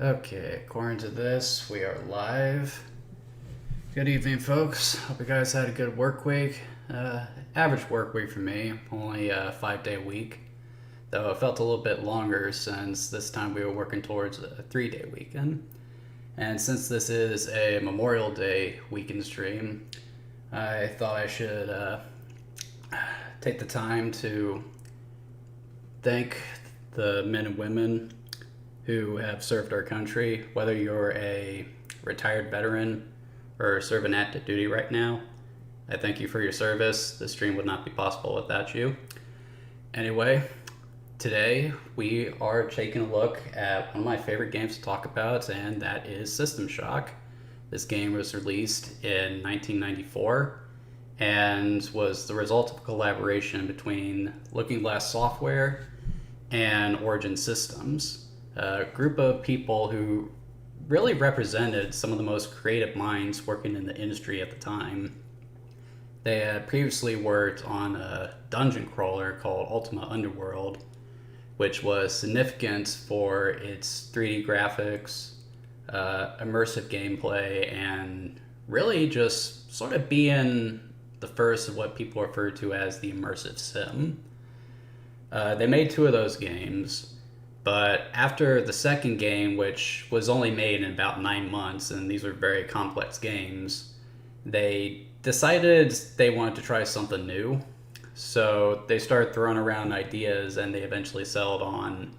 Okay, according to this, we are live. Good evening, folks. Hope you guys had a good work week. Average work week for me, only a 5-day week. Though it felt a little bit longer since this time we were working towards a 3-day weekend. And since this is a Memorial Day weekend stream, I thought I should take the time to thank the men and women who have served our country, whether you're a retired veteran or serving active duty right now. I thank you for your service. This stream would not be possible without you. Anyway, today we are taking a look at one of my favorite games to talk about, and that is System Shock. This game was released in 1994 and was the result of a collaboration between Looking Glass Software and Origin Systems, a group of people who really represented some of the most creative minds working in the industry at the time. They had previously worked on a dungeon crawler called Ultima Underworld, which was significant for its 3D graphics, immersive gameplay, and really just sort of being the first of what people refer to as the immersive sim. They made 2 of those games, but after the second game, which was only made in about 9 months, and these were very complex games, they decided they wanted to try something new. So they started throwing around ideas, and they eventually settled on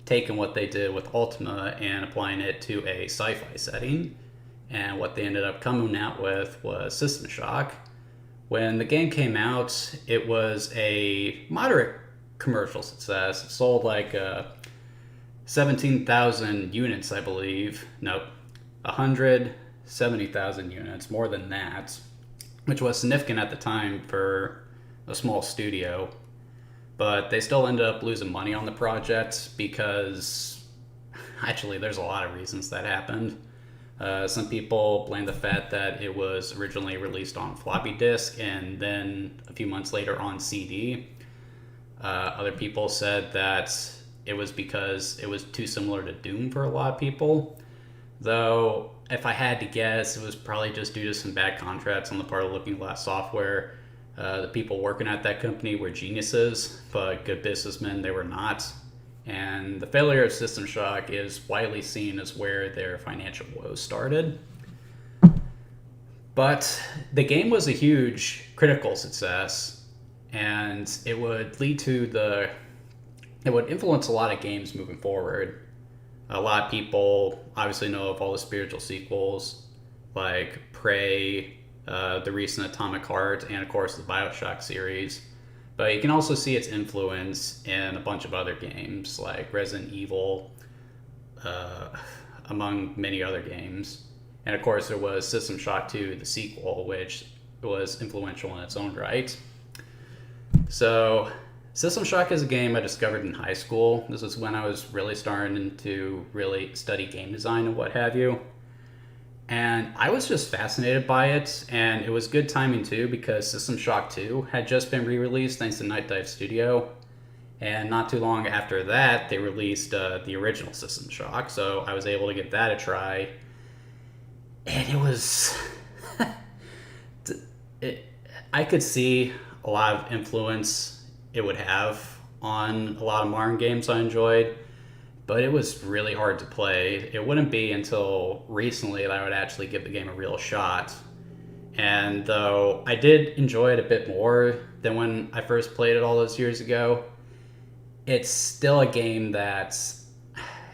taking what they did with Ultima and applying it to a sci-fi setting. And what they ended up coming out with was System Shock. When the game came out, it was a moderate commercial success. It sold like 17,000 units, I believe. Nope, 170,000 units, more than that, which was significant at the time for a small studio. But they still ended up losing money on the project because, actually, there's a lot of reasons that happened. Some people blame the fact that it was originally released on floppy disk and then a few months later on CD. Other people said that it was because it was too similar to Doom for a lot of people. Though, if I had to guess, it was probably just due to some bad contracts on the part of Looking Glass Software. The people working at that company were geniuses, but good businessmen they were not. And the failure of System Shock is widely seen as where their financial woes started. But the game was a huge critical success, and it would influence a lot of games moving forward. A lot of people obviously know of all the spiritual sequels, like Prey, the recent Atomic Heart, and of course the BioShock series. But you can also see its influence in a bunch of other games, like Resident Evil, among many other games. And of course there was System Shock 2, the sequel, which was influential in its own right. So System Shock is a game I discovered in high school. This was when I was really starting to really study game design and what have you. And I was just fascinated by it, and it was good timing too because System Shock 2 had just been re-released thanks to Night Dive Studio. And not too long after that, they released the original System Shock, so I was able to give that a try. And it was... I could see a lot of influence it would have on a lot of modern games I enjoyed, but it was really hard to play. It wouldn't be until recently that I would actually give the game a real shot. And though I did enjoy it a bit more than when I first played it all those years ago, it's still a game that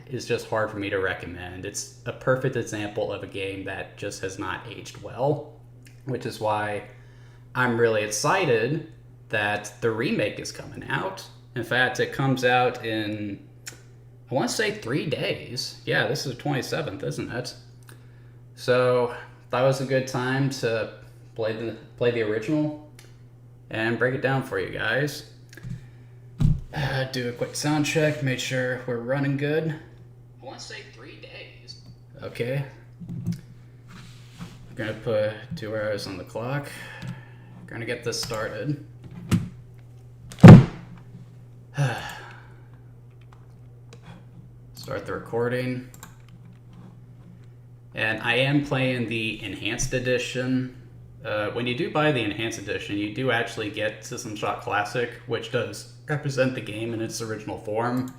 is just hard for me to recommend. It's a perfect example of a game that just has not aged well, which is why I'm really excited that the remake is coming out. In fact, it comes out in, I want to say 3 days. Yeah, this is the 27th, isn't it? So, that was a good time to play the original and break it down for you guys. Do a quick sound check, make sure we're running good. I want to say 3 days. Okay. I'm gonna put 2 hours on the clock. Gonna get this started. Start the recording. And I am playing the Enhanced Edition. When you do buy the Enhanced Edition, you do actually get System Shock Classic, which does represent the game in its original form.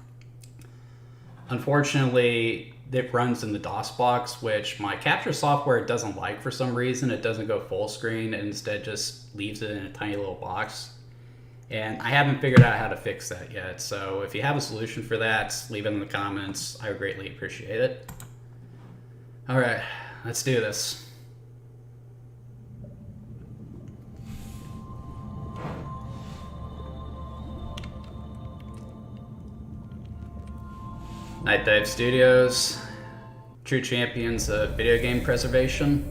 Unfortunately, it runs in the DOS box, which my capture software doesn't like for some reason. It doesn't go full screen, and instead just leaves it in a tiny little box. And I haven't figured out how to fix that yet, so if you have a solution for that, leave it in the comments. I would greatly appreciate it. Alright, let's do this. Night Dive Studios, true champions of video game preservation.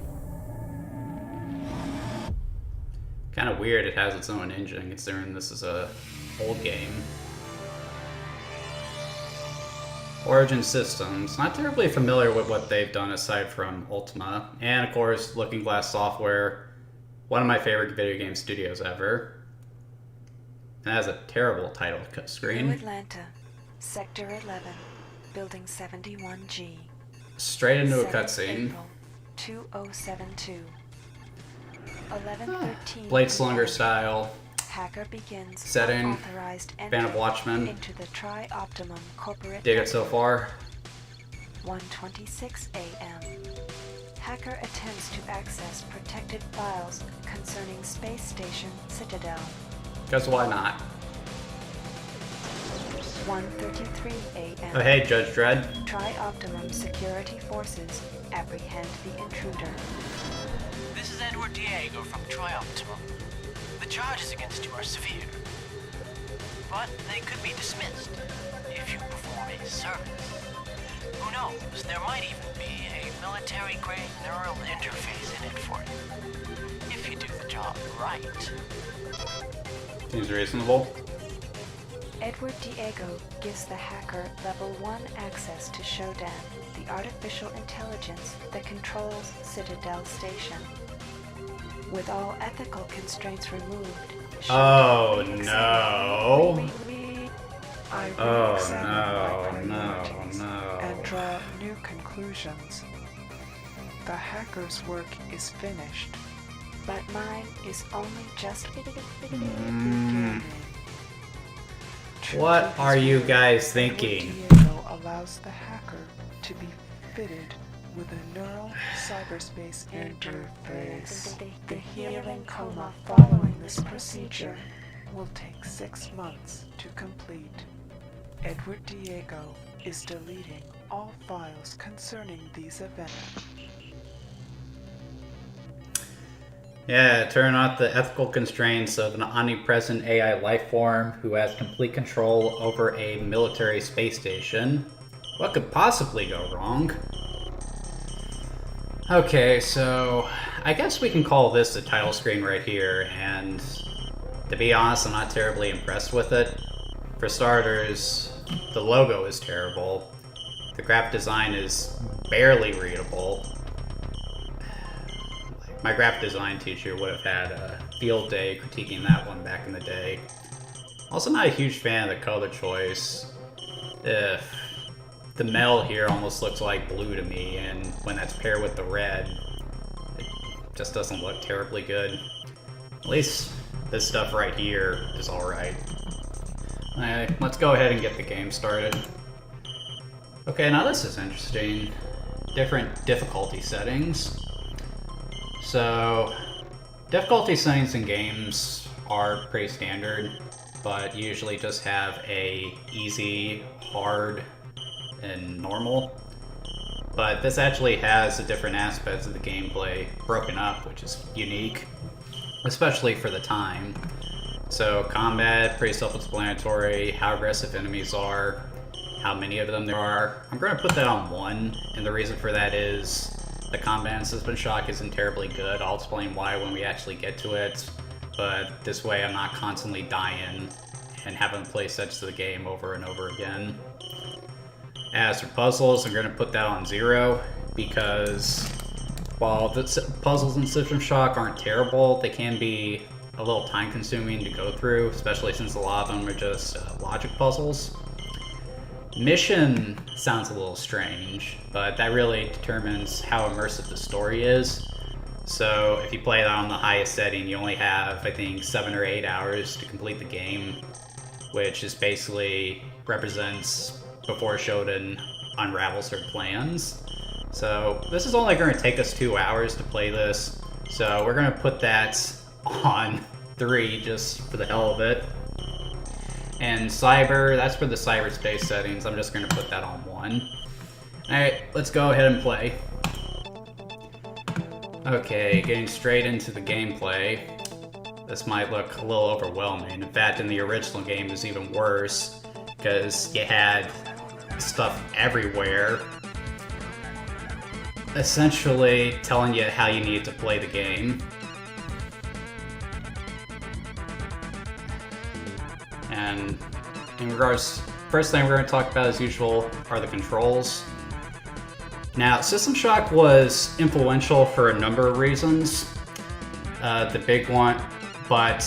Kind of weird it has its own engine considering this is a old game. Origin Systems, not terribly familiar with what they've done aside from Ultima. And of course, Looking Glass Software, one of my favorite video game studios ever. It has a terrible title screen. New Atlanta, Sector 11, Building 71G. Straight into a cutscene. 2072. 11:13. Bladeslinger style. Hacker begins setting. unauthorized Band of Watchmen. into the Tri-Optimum corporate. Dig it so far. 1:26 a.m. Hacker attempts to access protected files concerning Space Station Citadel. Because why not? 1:33 a.m. Oh hey, Judge Dredd. Tri-Optimum security forces apprehend the intruder. This is Edward Diego from Tri-Optimum. The charges against you are severe, but they could be dismissed if you perform a service. Who knows, there might even be a military-grade neural interface in it for you, if you do the job right. Seems reasonable. Edward Diego gives the hacker Level 1 access to Shodan, the artificial intelligence that controls Citadel Station. With all ethical constraints removed, Oh Shodan no. I Oh re-examine my no, priorities no. and draw new conclusions. The hacker's work is finished. but mine is only just Mm. What are you guys thinking? Diego allows the hacker to be fitted with a neural cyberspace interface. The healing coma following this procedure will take 6 months to complete. Edward Diego is deleting all files concerning these events. Yeah, turn off the ethical constraints of an omnipresent AI life form who has complete control over a military space station. What could possibly go wrong? Okay, so I guess we can call this the title screen right here, and to be honest, I'm not terribly impressed with it. For starters, the logo is terrible. The graphic design is barely readable. My graphic design teacher would have had a field day critiquing that one back in the day. Also not a huge fan of the color choice. The metal here almost looks like blue to me, and when that's paired with the red, it just doesn't look terribly good. At least this stuff right here is alright. Alright, let's go ahead and get the game started. Okay, now this is interesting. Different difficulty settings. So, difficulty settings in games are pretty standard, but usually just have a easy, hard, and normal. But this actually has the different aspects of the gameplay broken up, which is unique, especially for the time. So combat, pretty self-explanatory, how aggressive enemies are, how many of them there are. I'm going to put that on 1, and the reason for that is the combat in System Shock isn't terribly good. I'll explain why when we actually get to it, but this way I'm not constantly dying and having to play sets of the game over and over again. As for puzzles, I'm going to put that on 0, because while the puzzles in System Shock aren't terrible, they can be a little time consuming to go through, especially since a lot of them are just logic puzzles. mission sounds a little strange, but that really determines how immersive the story is. So if you play that on the highest setting, you only have, I think, 7 or 8 hours to complete the game, which is basically represents before Shodan unravels her plans. So this is only going to take us 2 hours to play this, so we're going to put that on 3 just for the hell of it. And cyber, that's for the cyberspace settings. I'm just going to put that on 1. Alright, let's go ahead and play. Okay, getting straight into the gameplay. This might look a little overwhelming. In fact, in the original game it was even worse, because you had stuff everywhere, essentially telling you how you need to play the game. And in regards, first thing we're going to talk about as usual are the controls. Now, System Shock was influential for a number of reasons. The big one, but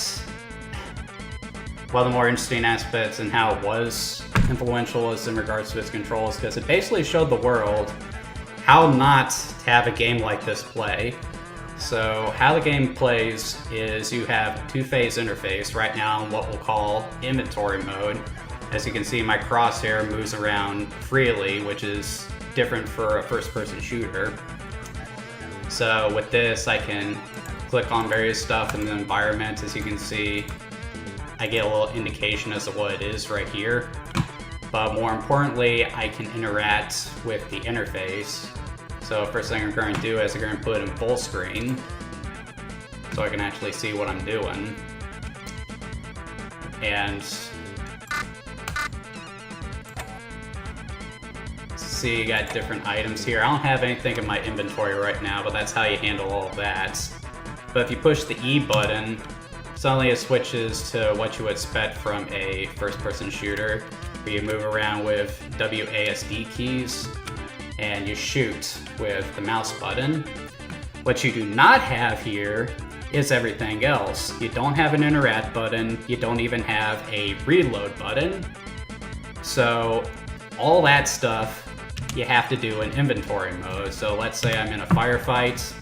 one of the more interesting aspects in how it was influential is in regards to its controls, because it basically showed the world how not to have a game like this play. So how the game plays is you have a 2-phase interface right now in what we'll call inventory mode. As you can see, my crosshair moves around freely, which is different for a first-person shooter. So with this, I can click on various stuff in the environment. As you can see, I get a little indication as to what it is right here. But more importantly, I can interact with the interface. So first thing I'm going to do is I'm going to put it in full screen so I can actually see what I'm doing. And see, you got different items here. I don't have anything in my inventory right now, but that's how you handle all of that. But if you push the E button, suddenly it switches to what you would expect from a first-person shooter, where you move around with WASD keys and you shoot with the mouse button. What you do not have here is everything else. You don't have an interact button, you don't even have a reload button. So all that stuff you have to do in inventory mode. So let's say I'm in a firefight.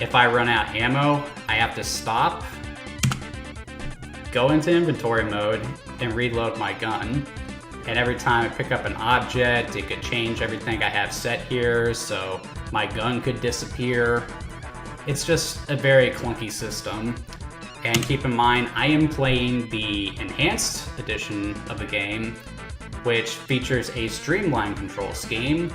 If I run out of ammo, I have to stop, go into inventory mode, and reload my gun. And every time I pick up an object, it could change everything I have set here, so my gun could disappear. It's just a very clunky system. And keep in mind, I am playing the enhanced edition of the game, which features a streamlined control scheme.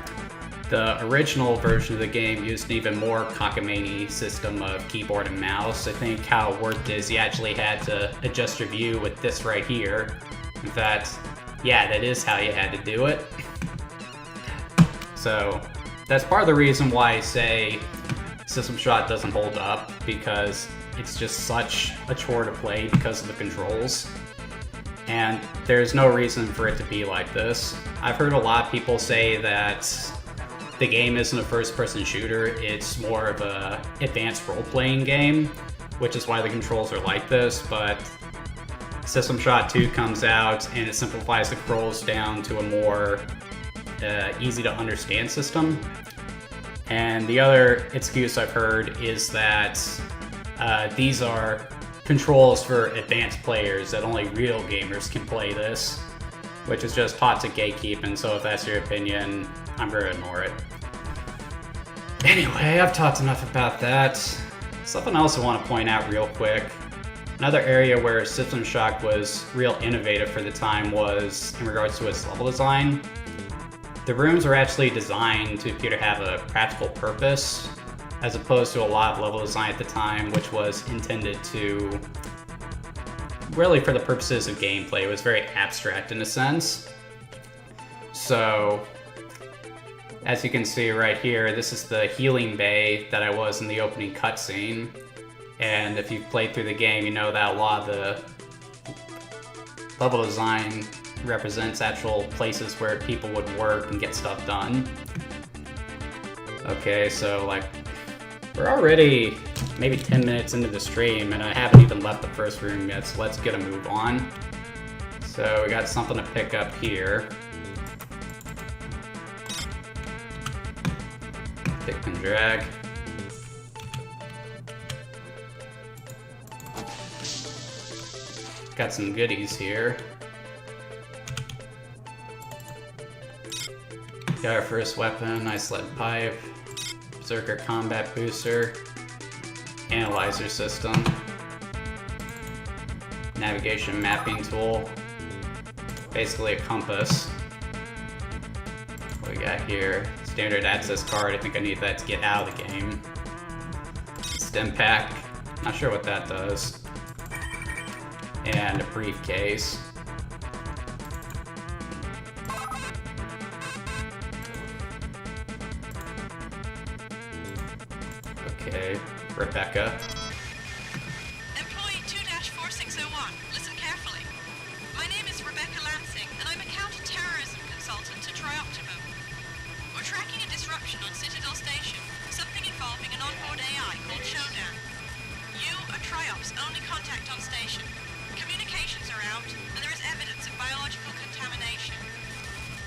The original version of the game used an even more cockamamie system of keyboard and mouse. I think how it worked is you actually had to adjust your view with this right here. In fact, yeah, that is how you had to do it. So that's part of the reason why I say System Shock doesn't hold up, because it's just such a chore to play because of the controls. And there's no reason for it to be like this. I've heard a lot of people say that the game isn't a first-person shooter, it's more of a advanced role-playing game, which is why the controls are like this, but System Shock 2 comes out and it simplifies the controls down to a more easy-to-understand system. And the other excuse I've heard is that these are controls for advanced players, that only real gamers can play this, which is just toxic gatekeeping, so if that's your opinion, I'm going to ignore it. Anyway, I've talked enough about that. Something else I want to point out real quick. Another area where System Shock was real innovative for the time was in regards to its level design. The rooms were actually designed to appear to have a practical purpose, as opposed to a lot of level design at the time, which was intended to, really for the purposes of gameplay, it was very abstract in a sense. So, as you can see right here, this is the healing bay that I was in the opening cutscene. And if you've played through the game, you know that a lot of the level design represents actual places where people would work and get stuff done. Okay, so like, we're already maybe 10 minutes into the stream and I haven't even left the first room yet, so let's get a move on. So we got something to pick up here. Click and drag. Got some goodies here. Got our first weapon, nice lead pipe, Berserker combat booster, analyzer system, navigation mapping tool, basically a compass. What we got here? Standard access card, I think I need that to get out of the game. Stim pack, not sure what that does. And a briefcase. Okay, Rebecca. Employee 2-4601, listen carefully. My name is Rebecca Lansing, and I'm a counter-terrorism consultant to Trioptimum. We're tracking a disruption on Citadel Station, something involving an onboard AI called Showdown. You are Triop's only contact on station. Communications are out, and there is evidence of biological contamination.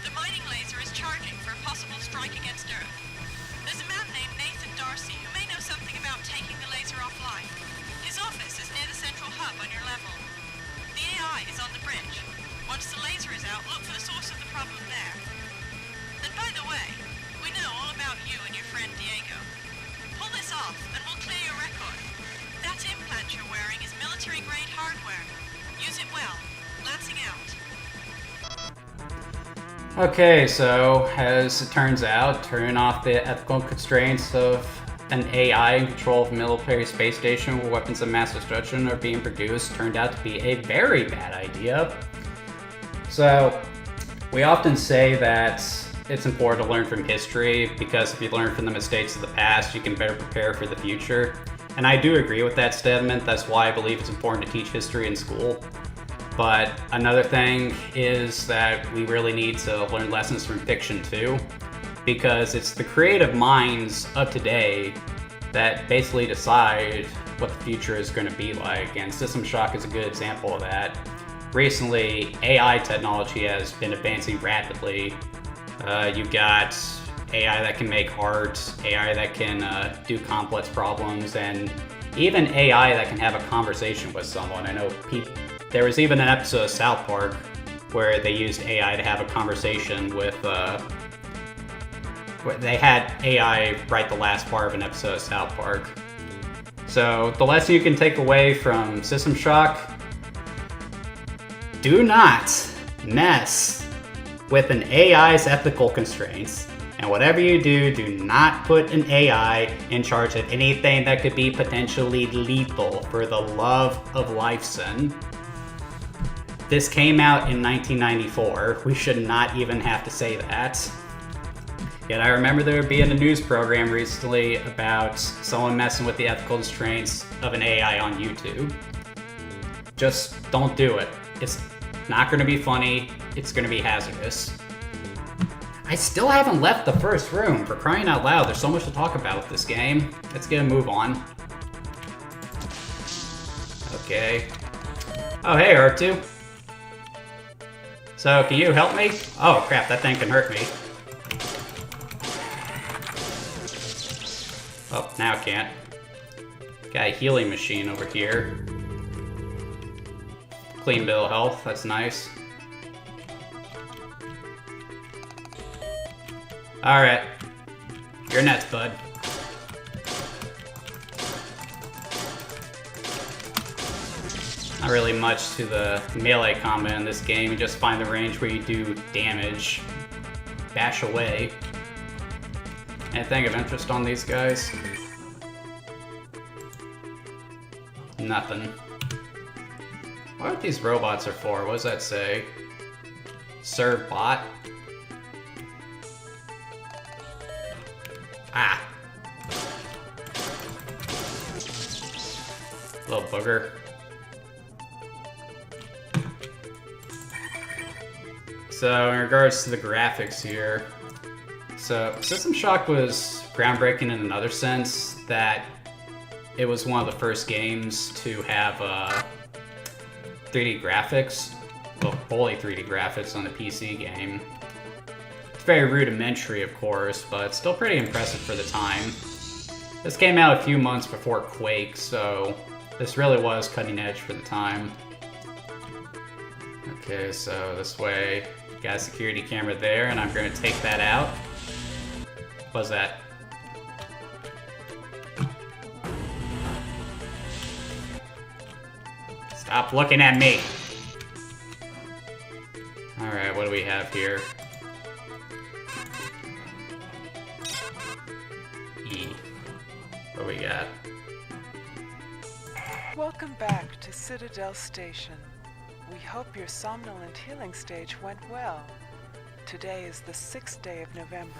The mining laser is charging for a possible strike against Earth. There's a man named Nathan Darcy who may know something about taking the laser offline. His office is near the central hub on your level. The AI is on the bridge. Once the laser is out, look for the source of the problem there. And by the way, we know all about you and your friend Diego. Pull this off, and we'll clear your record. That implant you're wearing is military-grade hardware. Use it well. Lansing out. Okay, so as it turns out, turning off the ethical constraints of an AI in control of a military space station where weapons of mass destruction are being produced turned out to be a very bad idea. So, we often say that it's important to learn from history because if you learn from the mistakes of the past, you can better prepare for the future. And I do agree with that statement. That's why I believe it's important to teach history in school. But another thing is that we really need to learn lessons from fiction too, because it's the creative minds of today that basically decide what the future is going to be like. And System Shock is a good example of that. Recently, AI technology has been advancing rapidly. You've got AI that can make art, AI that can do complex problems, and even AI that can have a conversation with someone. I know there was even an episode of South Park where they used AI to have a conversation with, they had AI write the last part of an episode of South Park. So the lesson you can take away from System Shock: do not mess with an AI's ethical constraints. And whatever you do, do not put an AI in charge of anything that could be potentially lethal, for the love of Lifeson. This came out in 1994. We should not even have to say that. Yet I remember there being a news program recently about someone messing with the ethical constraints of an AI on YouTube. Just don't do it. It's not going to be funny. It's going to be hazardous. I still haven't left the first room, for crying out loud. There's so much to talk about with this game. Let's get a move on. Okay. Oh, hey, R2. So, can you help me? Oh, crap, that thing can hurt me. Oh, now it can't. Got a healing machine over here. Clean bill of health, that's nice. Alright. You're next, bud. Not really much to the melee combat in this game. You just find the range where you do damage. Bash away. Anything of interest on these guys? Nothing. What these robots are for? What does that say? Serve bot? Ah. Little booger. So, in regards to the graphics here, so System Shock was groundbreaking in another sense, that it was one of the first games to have 3D graphics, well, fully 3D graphics on a PC game. very rudimentary, of course, but still pretty impressive for the time. This came out a few months before Quake, so this really was cutting edge for the time. Okay, so this way, got a security camera there, and I'm gonna take that out. What's that? Stop looking at me! Alright, what do we have here? E. What do we got? Welcome back to Citadel Station. We hope your somnolent healing stage went well. Today is the 6th day of November,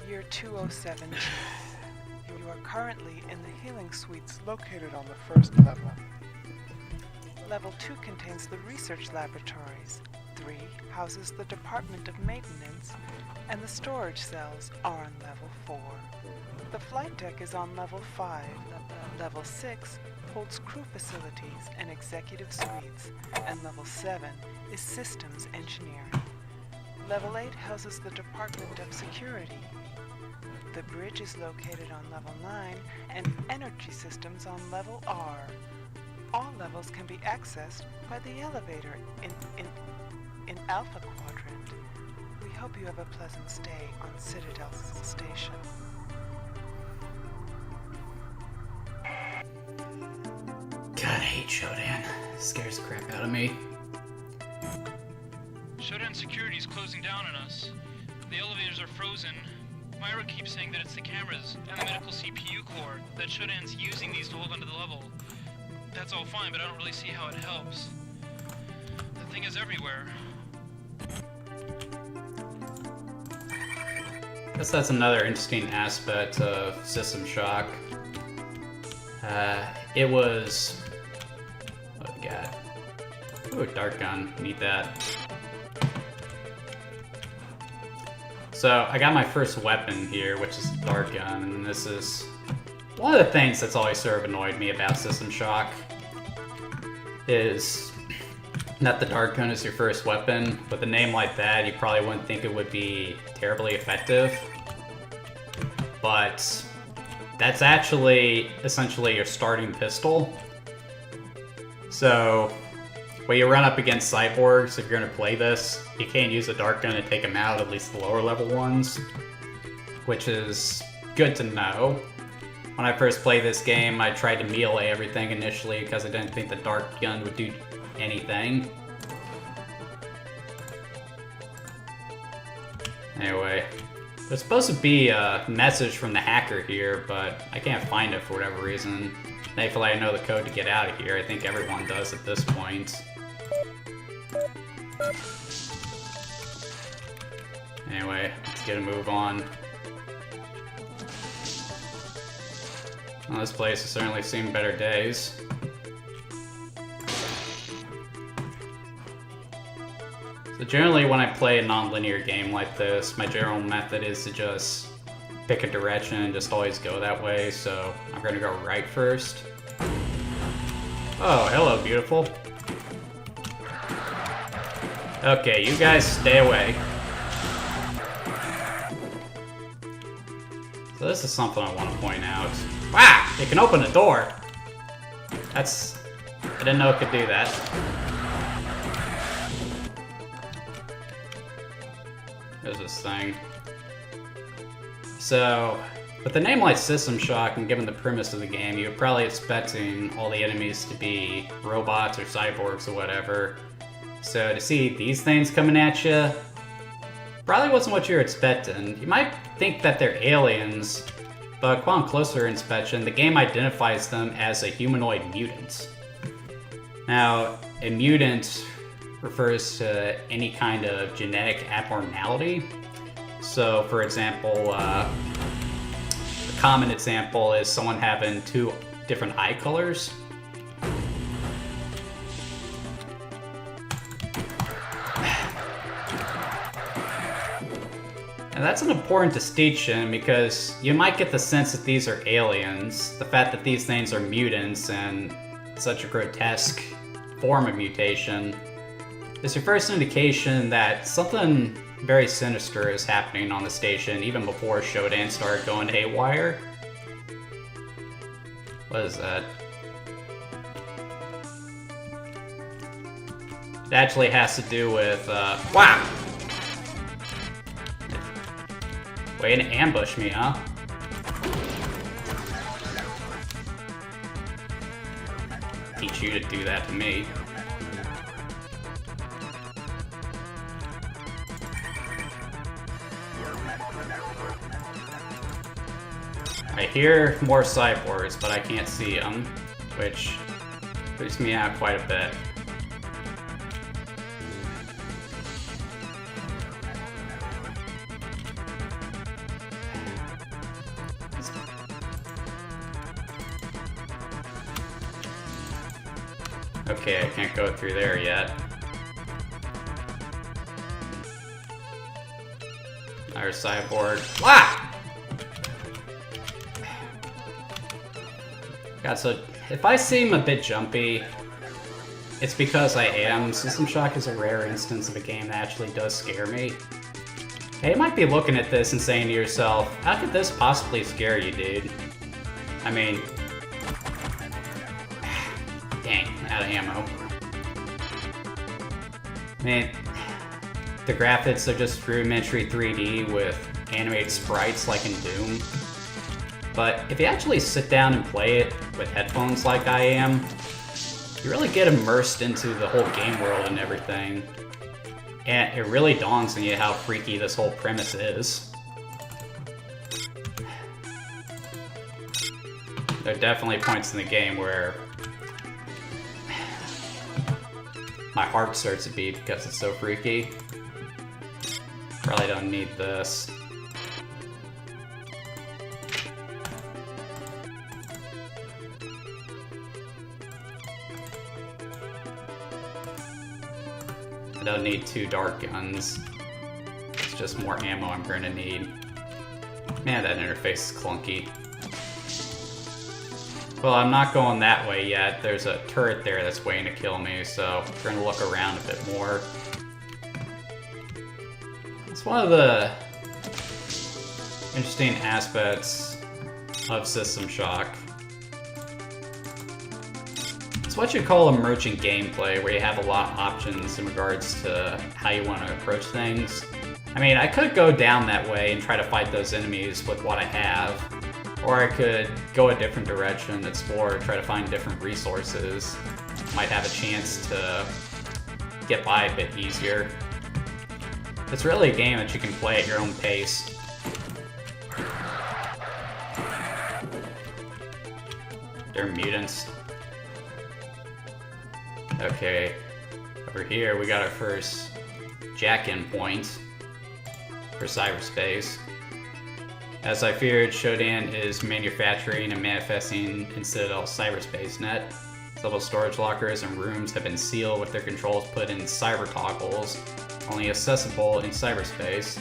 year 2017. You are currently in the healing suites located on the first level. Level 2 contains the research laboratories. 3 houses the Department of Maintenance, and the storage cells are on level 4. The flight deck is on level 5. Level 6 holds crew facilities and executive suites, and level 7 is systems engineering. Level 8 houses the Department of Security. The bridge is located on level 9, and energy systems on level R. All levels can be accessed by the elevator in Alpha Quadrant. We hope you have a pleasant stay on Citadel Station. God, I hate Shodan. It scares the crap out of me. Shodan security is closing down on us. The elevators are frozen. Myra keeps saying that it's the cameras and the medical CPU core, that Shodan's using these to hold onto the level. That's all fine, but I don't really see how it helps. The thing is everywhere. I guess that's another interesting aspect of System Shock. It was... What do we got? Ooh, a dart gun. Need that. So, I got my first weapon here, which is a dart gun, and this is one of the things that's always sort of annoyed me about System Shock is that the dart gun is your first weapon. With a name like that, you probably wouldn't think it would be terribly effective. But that's actually essentially your starting pistol. So when you run up against cyborgs, if you're going to play this, you can't use a dart gun to take them out, at least the lower level ones, which is good to know. When I first played this game, I tried to melee everything initially because I didn't think the dart gun would do anything. Anyway, there's supposed to be a message from the hacker here, but I can't find it for whatever reason. Thankfully, I know the code to get out of here. I think everyone does at this point. Anyway, let's get a move on. Well, this place has certainly seen better days. So generally when I play a non-linear game like this, my general method is to just pick a direction and just always go that way, so I'm gonna go right first. Oh, hello, beautiful. Okay, you guys stay away. So this is something I want to point out. Wow! It can open a door! That's... I didn't know it could do that. There's this thing. So, with a name like System Shock, and given the premise of the game, you're probably expecting all the enemies to be robots or cyborgs or whatever. So to see these things coming at you, probably wasn't what you're expecting. You might think that they're aliens, but upon closer inspection, the game identifies them as a humanoid mutant. Now, a mutant refers to any kind of genetic abnormality. So, for example, a common example is someone having 2 different eye colors. And that's an important distinction because you might get the sense that these are aliens. The fact that these things are mutants and such a grotesque form of mutation is your first indication that something very sinister is happening on the station even before Shodan started going haywire. What is that? It actually has to do with, wow! Way to ambush me, huh? Teach you to do that to me. I hear more cyborgs, but I can't see them, which freaks me out quite a bit. Okay, I can't go through there yet. Our cyborg. Ah! God, so if I seem a bit jumpy, it's because I am. System Shock is a rare instance of a game that actually does scare me. Hey, you might be looking at this and saying to yourself, how could this possibly scare you, dude? I mean... Dang, out of ammo. Man, the graphics are just rudimentary 3D with animated sprites like in Doom. But if you actually sit down and play it with headphones like I am, you really get immersed into the whole game world and everything. And it really dawns on you how freaky this whole premise is. There are definitely points in the game where my heart starts to beat because it's so freaky. Probably don't need this. I don't need 2 dart guns. It's just more ammo I'm gonna need. Man, that interface is clunky. Well, I'm not going that way yet. There's a turret there that's waiting to kill me, so we're gonna look around a bit more. It's one of the interesting aspects of System Shock. It's what you call emergent gameplay, where you have a lot of options in regards to how you want to approach things. I mean, I could go down that way and try to fight those enemies with what I have, or I could go a different direction, explore, try to find different resources. Might have a chance to get by a bit easier. It's really a game that you can play at your own pace. They're mutants. Okay, over here we got our first jack-in point for cyberspace. As I feared, Shodan is manufacturing and manifesting in Citadel's cyberspace net. Several storage lockers and rooms have been sealed with their controls put in cyber toggles, only accessible in cyberspace.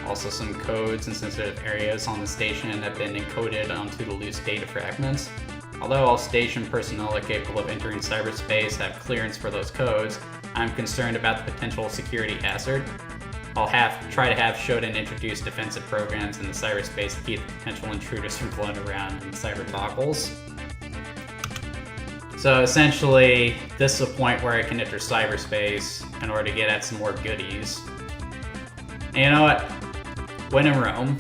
Also, some codes and sensitive areas on the station have been encoded onto the loose data fragments. Although all station personnel are capable of entering cyberspace have clearance for those codes, I'm concerned about the potential security hazard. I'll try to have Shodan introduce defensive programs in the cyberspace to keep the potential intruders from floating around in cyber toggles. So essentially, this is a point where I can enter cyberspace in order to get at some more goodies. And you know what? When in Rome,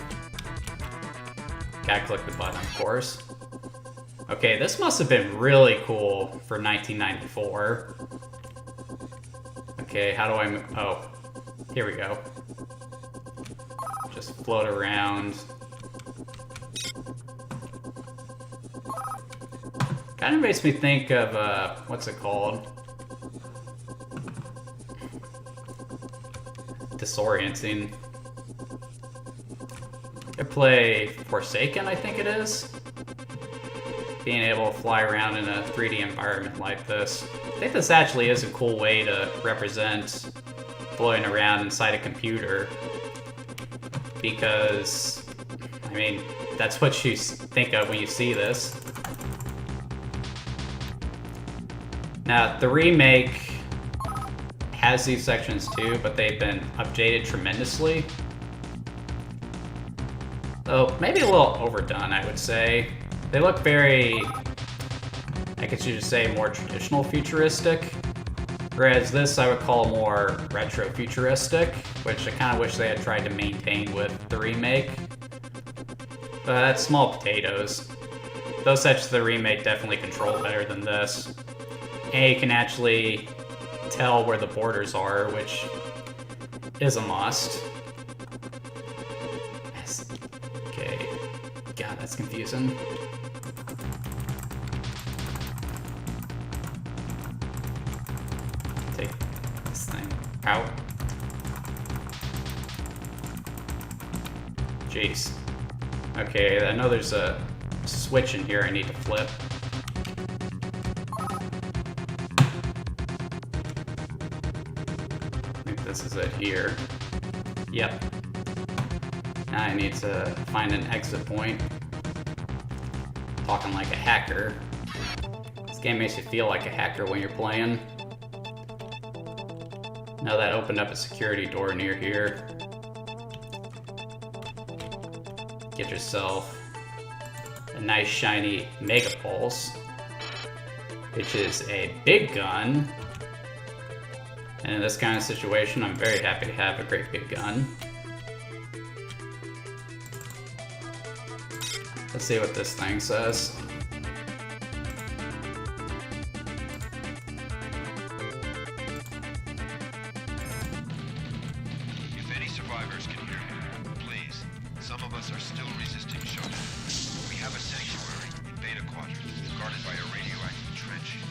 gotta click the button, of course. Okay, this must have been really cool for 1994. Okay, how do I move? Oh, here we go. Just float around. Kind of makes me think of, what's it called? Disorienting. I play Forsaken, I think it is. Being able to fly around in a 3D environment like this. I think this actually is a cool way to represent floating around inside a computer. Because, I mean, that's what you think of when you see this. Now, the remake has these sections too, but they've been updated tremendously. Though, maybe a little overdone, I would say. They look very, I guess you should say, more traditional futuristic. Whereas this I would call more retro-futuristic, which I kind of wish they had tried to maintain with the remake. But that's small potatoes. Those sets of the remake definitely control better than this. And you can actually tell where the borders are, which is a must. Okay. God, that's confusing. Take this thing out. Jeez. Okay, I know there's a switch in here I need to flip. I think this is it here. Yep. Now I need to find an exit point. Talking like a hacker. This game makes you feel like a hacker when you're playing. Now that opened up a security door near here. Get yourself a nice shiny Mega Pulse, which is a big gun. And in this kind of situation, I'm very happy to have a great big gun. Let's see what this thing says. If any survivors can hear you, please. Some of us are still resisting shock. We have a sanctuary in Beta Quadrant, guarded by a radioactive trench.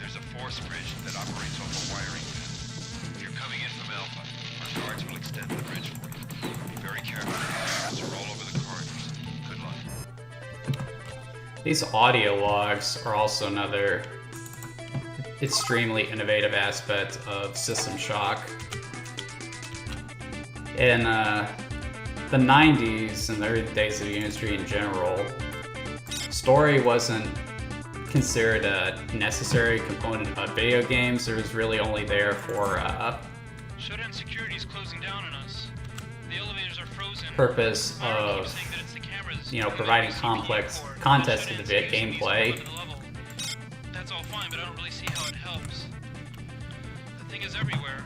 There's a force bridge that operates off a wiring bed. If you're coming in from Alpha, our guards will extend the bridge for you. Be very careful. Guards are all over the corridors. Good luck. These audio logs are also another extremely innovative aspect of System Shock. In the 90s and the early days of the industry in general, story wasn't considered a necessary component of video games. It was really only there for Showdown security is closing down on us. The elevators are frozen. purpose Myra of, keeps saying that it's the cameras you know, and the providing CPU complex core context that to the should enhance gameplay. the level. That's all fine, but I don't really see how it helps. The thing is everywhere.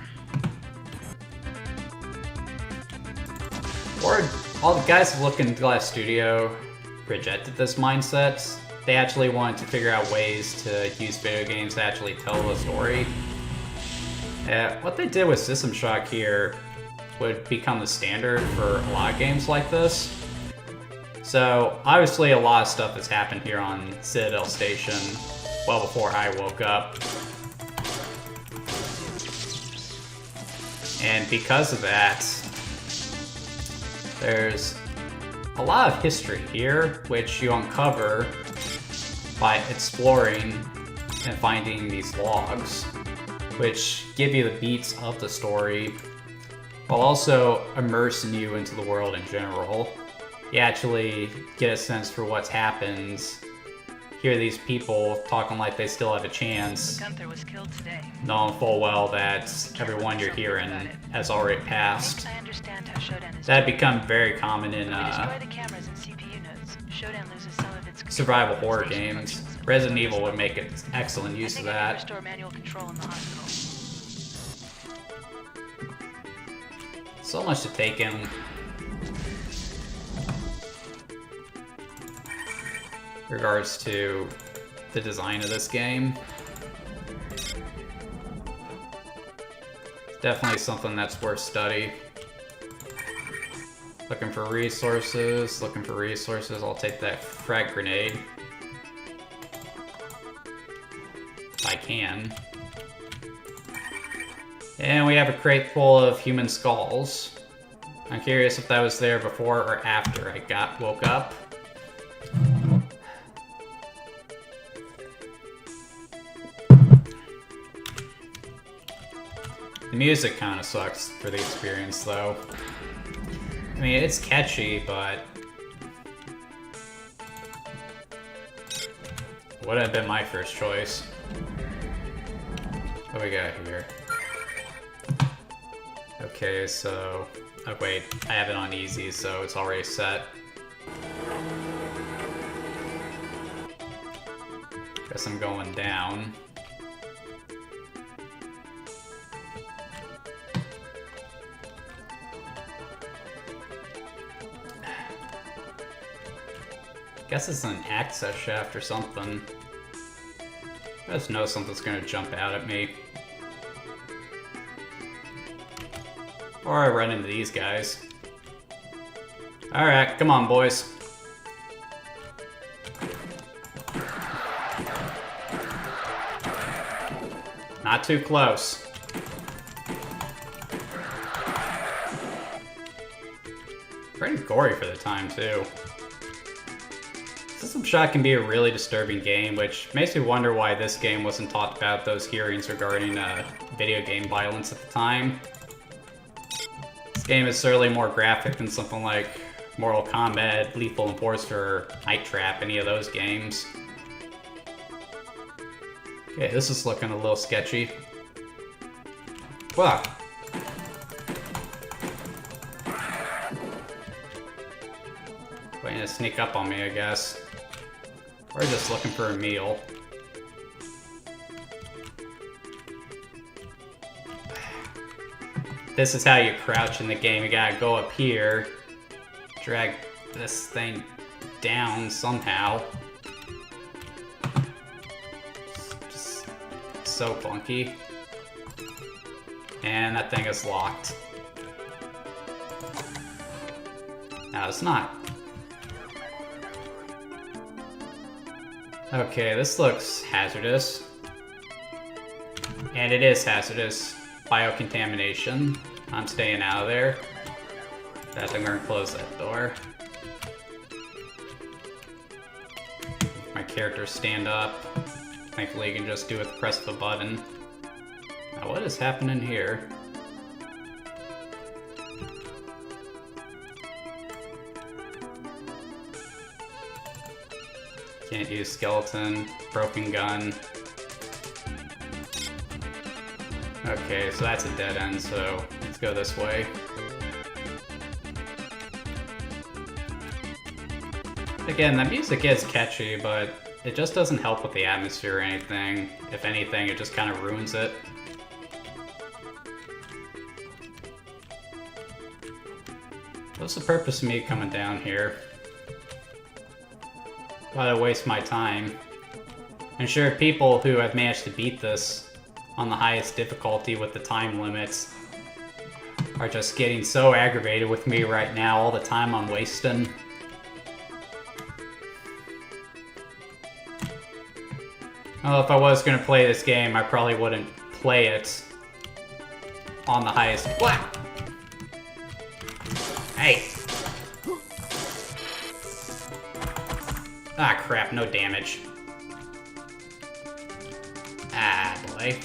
Or all the guys who look in Glass Studio rejected this mindset. They actually wanted to figure out ways to use video games to actually tell a story. What they did with System Shock here would become the standard for a lot of games like this. So obviously a lot of stuff has happened here on Citadel Station well before I woke up. And because of that, there's a lot of history here, which you uncover by exploring and finding these logs, which give you the beats of the story, while also immersing you into the world in general. You actually get a sense for what's happened, hear these people talking like they still have a chance, Gunther was killed today. knowing full well that everyone you're hearing has already passed. I understand how Shodan is. That had become very common in When we destroy the cameras and CPU nodes, Shodan loses some of its survival control horror over station games. functions. Resident Evil would make an excellent I use of think I can that. restore manual control in the hospital. So much to take in. Regards to the design of this game. Definitely something that's worth study. Looking for resources, I'll take that frag grenade. If I can. And we have a crate full of human skulls. I'm curious if that was there before or after I woke up. The music kind of sucks for the experience, though. I mean, it's catchy, but would have been my first choice. What do we got here? Okay, so... Oh wait, I have it on easy, so it's already set. Guess I'm going down. Guess it's an access shaft or something. I just know something's gonna jump out at me. Or I run into these guys. Alright, come on, boys. Not too close. Pretty gory for the time, too. System Shock can be a really disturbing game, which makes me wonder why this game wasn't talked about at those hearings regarding video game violence at the time. This game is certainly more graphic than something like Mortal Kombat, Lethal Enforcer, or Night Trap, any of those games. Okay, this is looking a little sketchy. Wow. Waiting to sneak up on me, I guess. Or just looking for a meal. This is how you crouch in the game. You gotta go up here, drag this thing down somehow. Just so clunky. And that thing is locked. No, it's not. Okay, this looks hazardous. And it is hazardous. Biocontamination. I'm staying out of there. I'm gonna close that door. My character stand up. Thankfully you can just do it with the press of a button. Now what is happening here? Can't use skeleton, broken gun. Okay, so that's a dead end, so let's go this way. Again, the music is catchy, but it just doesn't help with the atmosphere or anything. If anything, it just kind of ruins it. What's the purpose of me coming down here? Why do I waste my time? I'm sure people who have managed to beat this on the highest difficulty with the time limits are just getting so aggravated with me right now, all the time I'm wasting. Well, if I was gonna play this game, I probably wouldn't play it on the highest. What? Hey! Ah, crap, no damage. Ah, boy.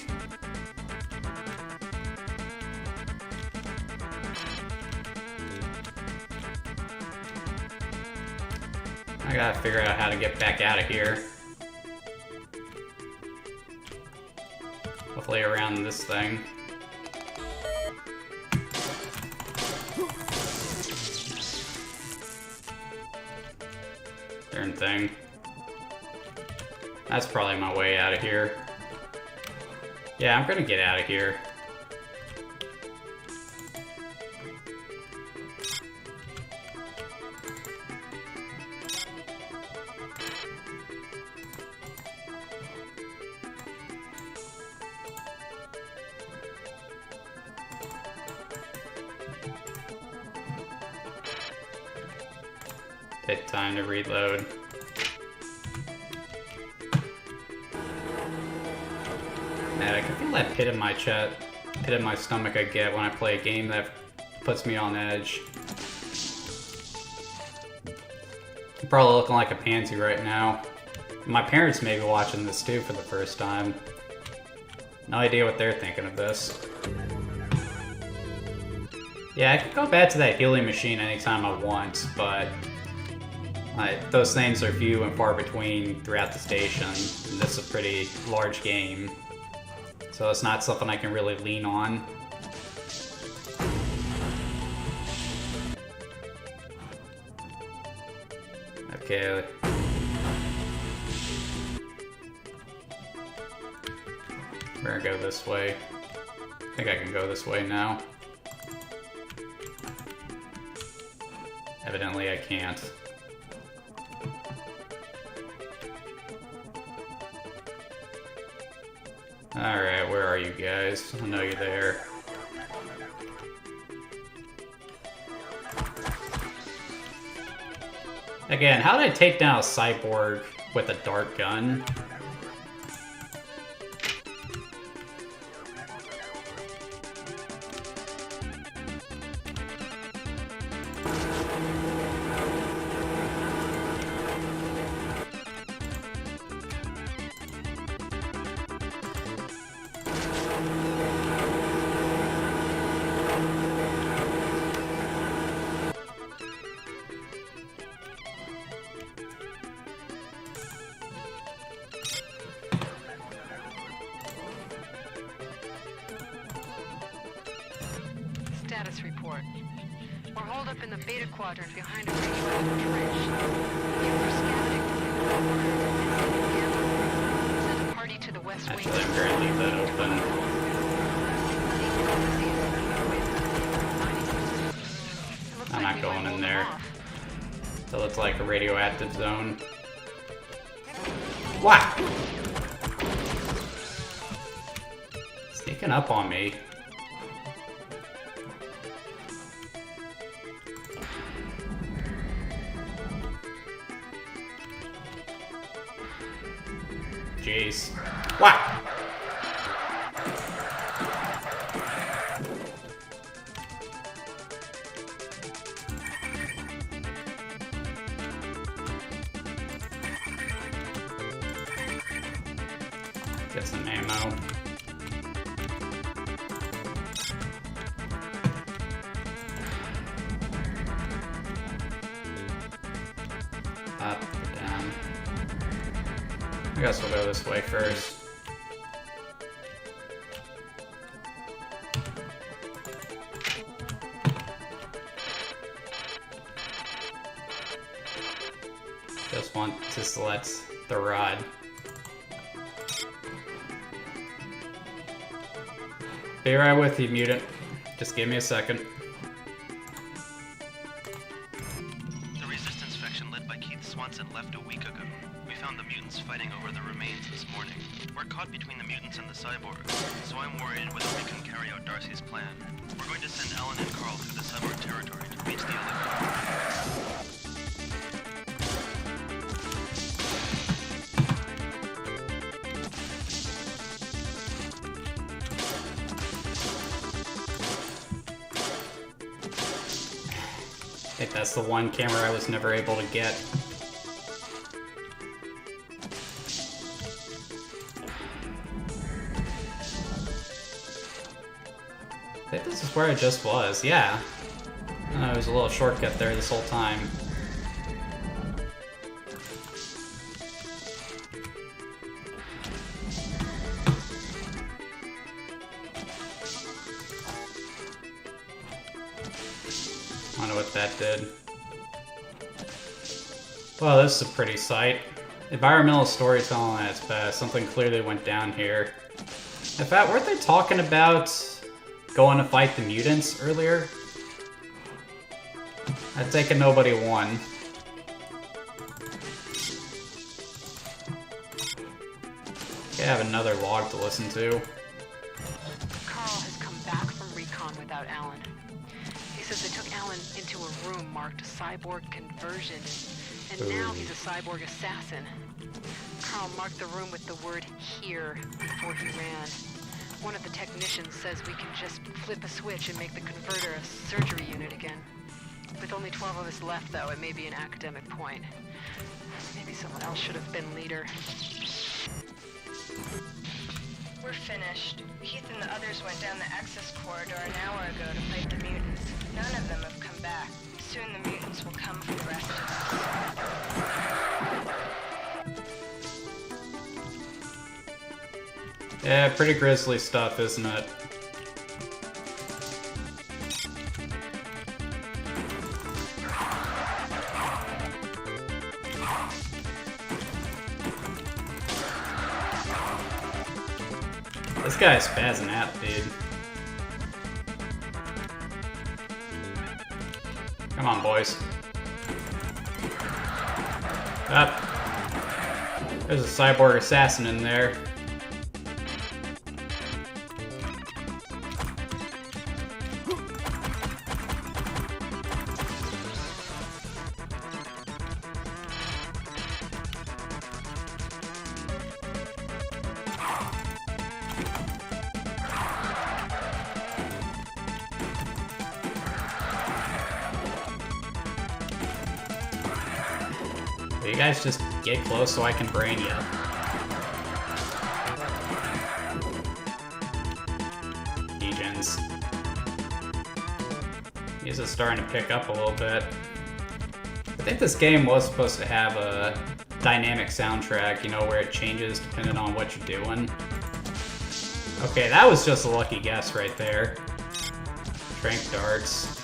I gotta figure out how to get back out of here. Hopefully around this thing. Darn thing. That's probably my way out of here. Yeah, I'm gonna get out of here. Take time to reload. Man, I can feel that pit in my chest, pit in my stomach I get when I play a game that puts me on edge. I'm probably looking like a pansy right now. My parents may be watching this too for the first time. No idea what they're thinking of this. Yeah, I could go back to that healing machine anytime I want, but those things are few and far between throughout the station, and this is a pretty large game. So it's not something I can really lean on. Okay. We're gonna go this way. I think I can go this way now. Evidently I can't. Alright, where are you guys? I know you're there. Again, how did I take down a cyborg with a dart gun? Status report. We're holed up in the Beta Quadrant behind a radioactive trench. You were scouting and sent a party to the west wing. Actually, I'm gonna leave that open. I'm not going in there. That looks like a radioactive zone. Wow! Sneaking up on me. Jeez. Wow! Get some ammo. Up, down. I guess we'll go this way first. Just want to select the rod. Be right with you, mutant. Just give me a second. The resistance faction led by Keith Swanson left a week ago. We found the mutants fighting over the remains this morning. We're caught between the mutants and the cyborgs, so I'm worried whether we can carry out Darcy's plan. We're going to send Alan and Carl through the cyborg territory to reach the elevator. I think that's the one camera I was never able to get. I think this is where I just was, yeah. There was a little shortcut there this whole time. I wonder what that did. Well, this is a pretty sight. Environmental storytelling at its best. Something clearly went down here. In fact, weren't they talking about going to fight the mutants earlier? I'd take a nobody won. Okay, I have another log to listen to. Carl has come back from recon without Alan. He says they took Alan into a room marked cyborg conversion, and now he's a cyborg assassin. Carl marked the room with the word "here" before he ran. One of the technicians says we can just flip a switch and make the converter a surgery unit again. With only 12 of us left, though, it may be an academic point. Maybe someone else should have been leader. We're finished. Keith and the others went down the access corridor an hour ago to fight the mutants. None of them have come back. Soon the mutants will come for the rest of us. Yeah, pretty grisly stuff, isn't it? This guy's spazzing out, dude. Come on, boys. Up. There's a cyborg assassin in there. You guys just get close so I can brain you. Degens. This is starting to pick up a little bit. I think this game was supposed to have a dynamic soundtrack, you know, where it changes depending on what you're doing. Okay, that was just a lucky guess right there. Strength darts.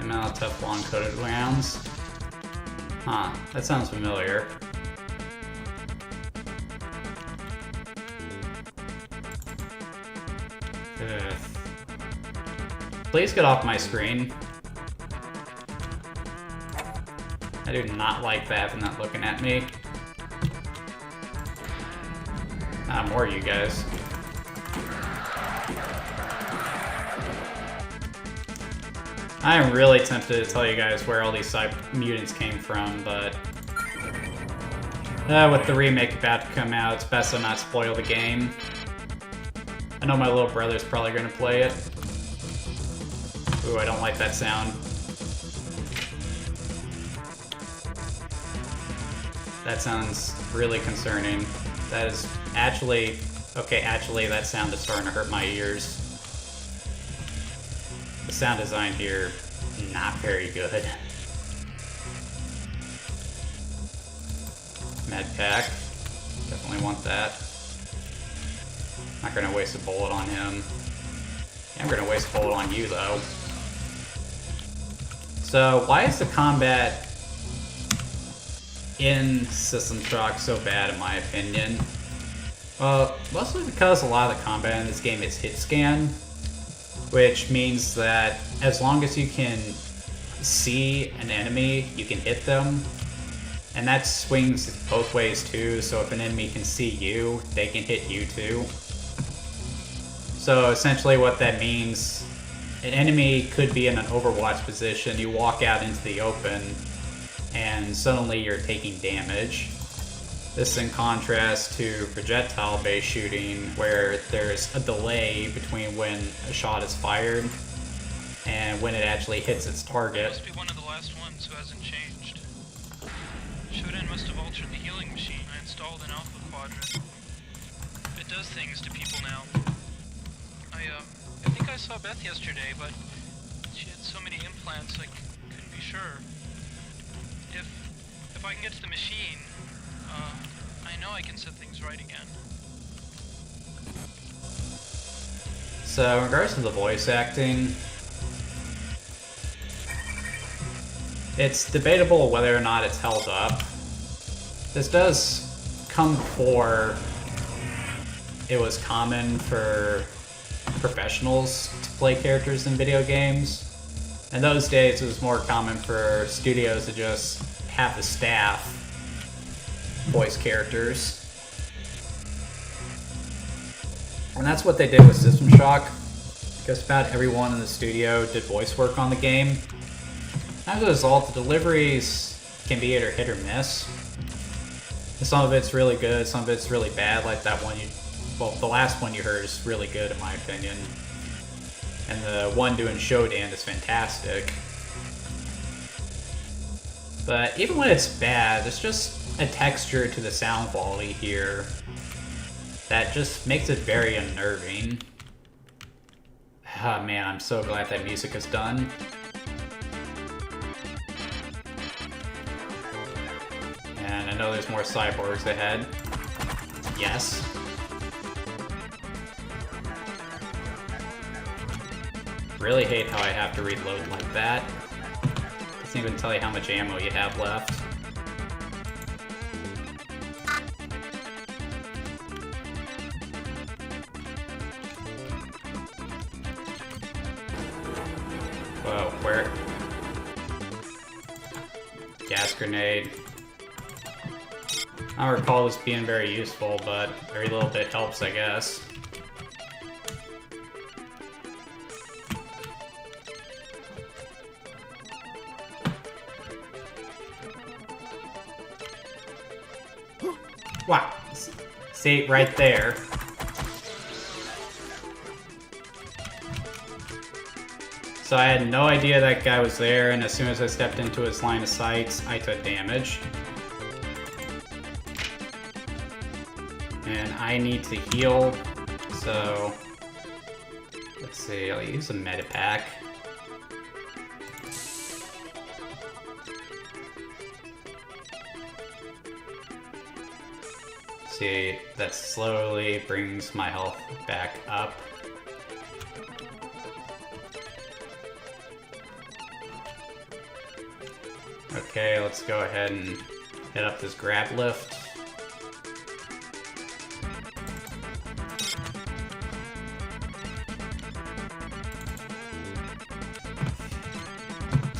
Amount of Teflon coated rounds. Huh, that sounds familiar. Ugh. Please get off my screen. I do not like that and not looking at me. Ah, more of you guys. I am really tempted to tell you guys where all these mutants came from, but with the remake about to come out, it's best to not spoil the game. I know my little brother's probably going to play it. Ooh, I don't like that sound. That sounds really concerning. That is actually... Okay, actually, that sound is starting to hurt my ears. The sound design here, not very good. Med pack. Definitely want that. Not gonna waste a bullet on him. I'm gonna waste a bullet on you, though. So, why is the combat in System Shock so bad, in my opinion? Well, mostly because a lot of the combat in this game is hit scan, which means that as long as you can see an enemy, you can hit them. And that swings both ways too, so if an enemy can see you, they can hit you too. So essentially what that means, an enemy could be in an Overwatch position, you walk out into the open, and suddenly you're taking damage. This is in contrast to projectile-based shooting, where there's a delay between when a shot is fired and when it actually hits its target. Must be one of the last ones who hasn't changed. Shodan must have altered the healing machine I installed in Alpha Quadrant. It does things to people now. I think I saw Beth yesterday, but she had so many implants I couldn't be sure. If I can get to the machine, I know I can set things right again. So, in regards to the voice acting, it's debatable whether or not it's held up. This does come before it was common for professionals to play characters in video games. In those days, it was more common for studios to just have the staff voice characters. And that's what they did with System Shock. Just about everyone in the studio did voice work on the game. As a result, the deliveries can be either hit or miss. Some of it's really good, some of it's really bad, like that one the last one you heard is really good in my opinion. And the one doing Shodan is fantastic. But even when it's bad, there's just a texture to the sound quality here that just makes it very unnerving. Ah, man, I'm so glad that music is done. And I know there's more cyborgs ahead. Yes. Really hate how I have to reload like that. Doesn't even tell you how much ammo you have left. gas grenade. I don't recall this being very useful, but very little bit helps, I guess. Wow. See, right there. So I had no idea that guy was there, and as soon as I stepped into his line of sight, I took damage. And I need to heal, so... Let's see, I'll use a medipack. See, that slowly brings my health back up. Okay, let's go ahead and hit up this grab lift.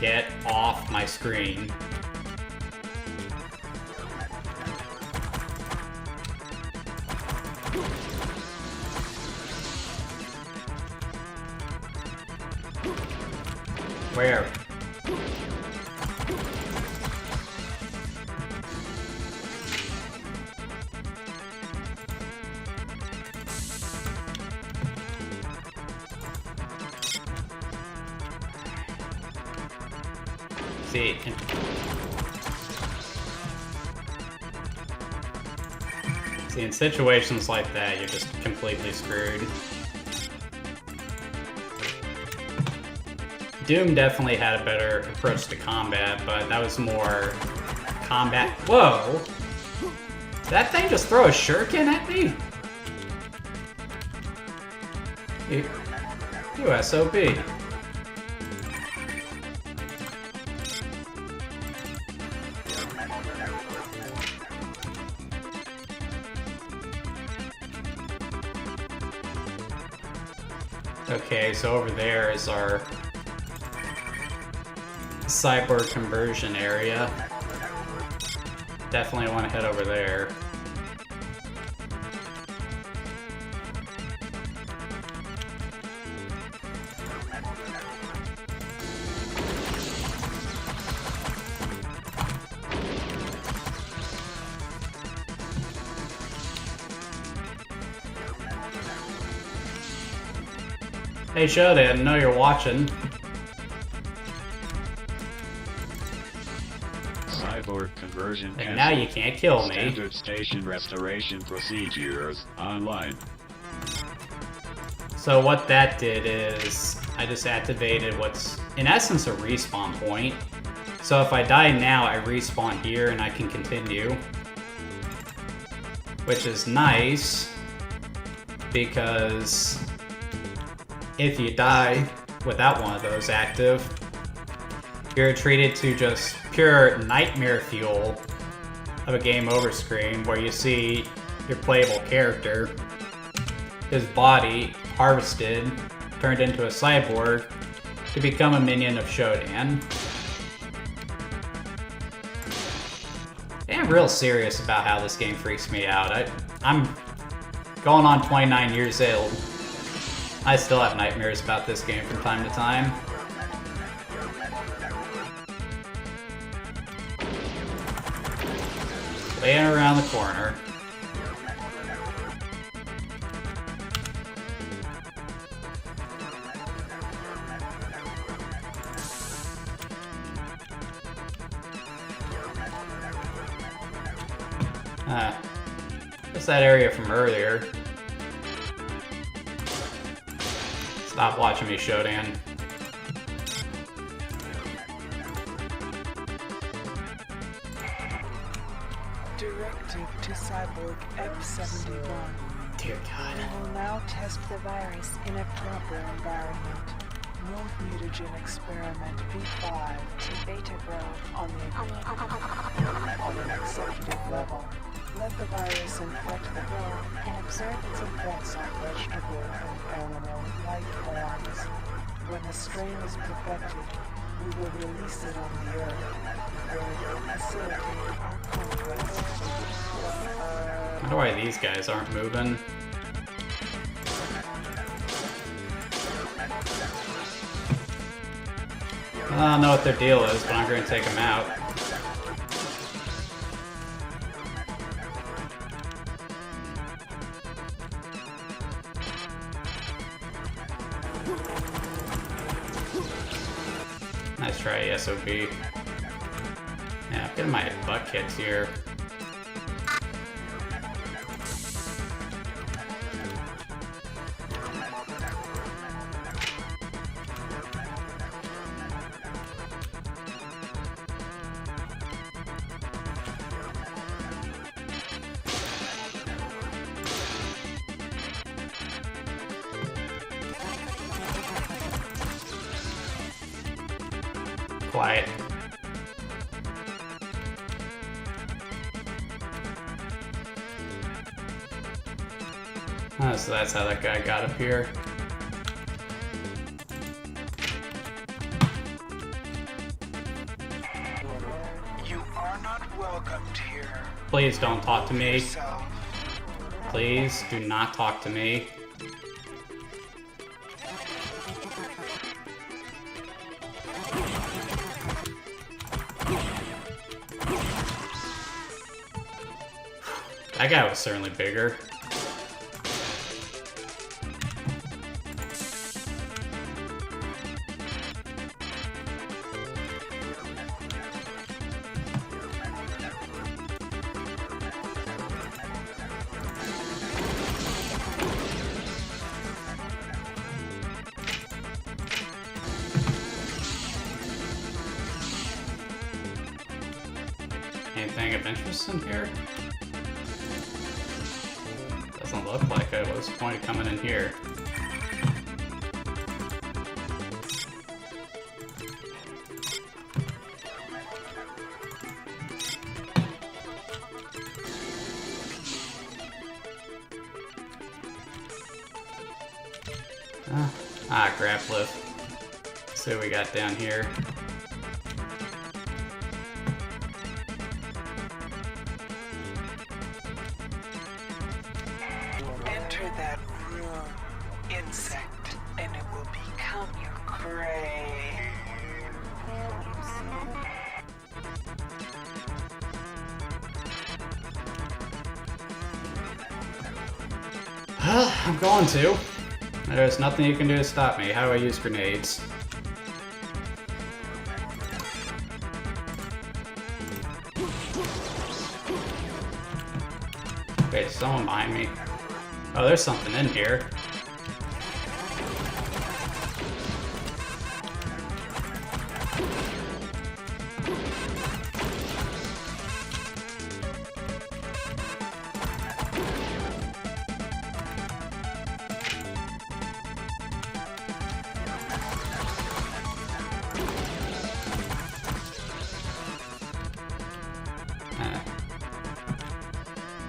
Get off my screen. Where? See, in situations like that, you're just completely screwed. Doom definitely had a better approach to combat, but that was more combat. Whoa! Did that thing just throw a shuriken at me? You SOB. Okay, so over there is our cyborg conversion area. Definitely want to head over there. Hey Shody, I know you're watching. Cyborg conversion. And now you can't kill me. Standard station restoration procedures online. So what that did is I just activated what's in essence a respawn point. So if I die now, I respawn here and I can continue. Which is nice because if you die without one of those active, you're treated to just pure nightmare fuel of a game over screen where you see your playable character, his body harvested, turned into a cyborg to become a minion of Shodan. I'm real serious about how this game freaks me out. I'm going on 29 years old. I still have nightmares about this game from time to time. Laying around the corner. What's that area from earlier? Stop watching me, Shodan. Directive to Cyborg F-71. Dear God. We will now test the virus in a proper environment. Note mutagen experiment V5 To Beta Grove on an executive level. Let the virus infect the world and observe its effects on vegetable and animal life forms. When the strain is perfected, we will release it on the earth, where it will facilitate our conquest. I wonder why these guys aren't moving. I don't know what their deal is, but I'm going to take them out. Nice try, SOB. Yeah, I'm getting my butt kicked here. Quiet. Oh, so that's how that guy got up here. You are not welcomed here. Please don't talk to me. Please do not talk to me. That guy was certainly bigger. Anything of interest in here? Doesn't look like it. What's the point of coming in here? Grab lift. Let's see what we got down here. Enter that room, insect, and it will become your prey. I'm going to. There's nothing you can do to stop me. How do I use grenades? Okay, someone behind me. Oh, there's something in here.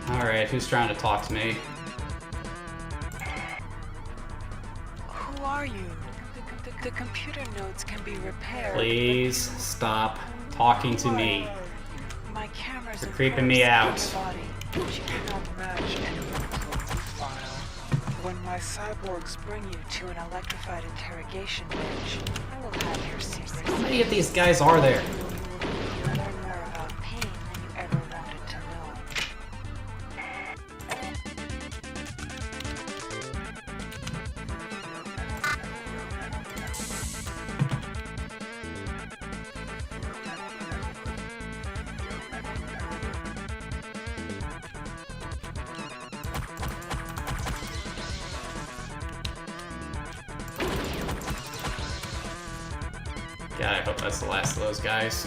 Alright, who's trying to talk to me? Who are you? The computer nodes can be repaired. Please stop talking to me. My cameras You're creeping me out. She cannot match anyone's profile. When my cyborgs bring you to an electrified interrogation bench, I will have your secrets. How many of these guys are there? Learn more about pain than you ever wanted to know. God, I hope that's the last of those guys.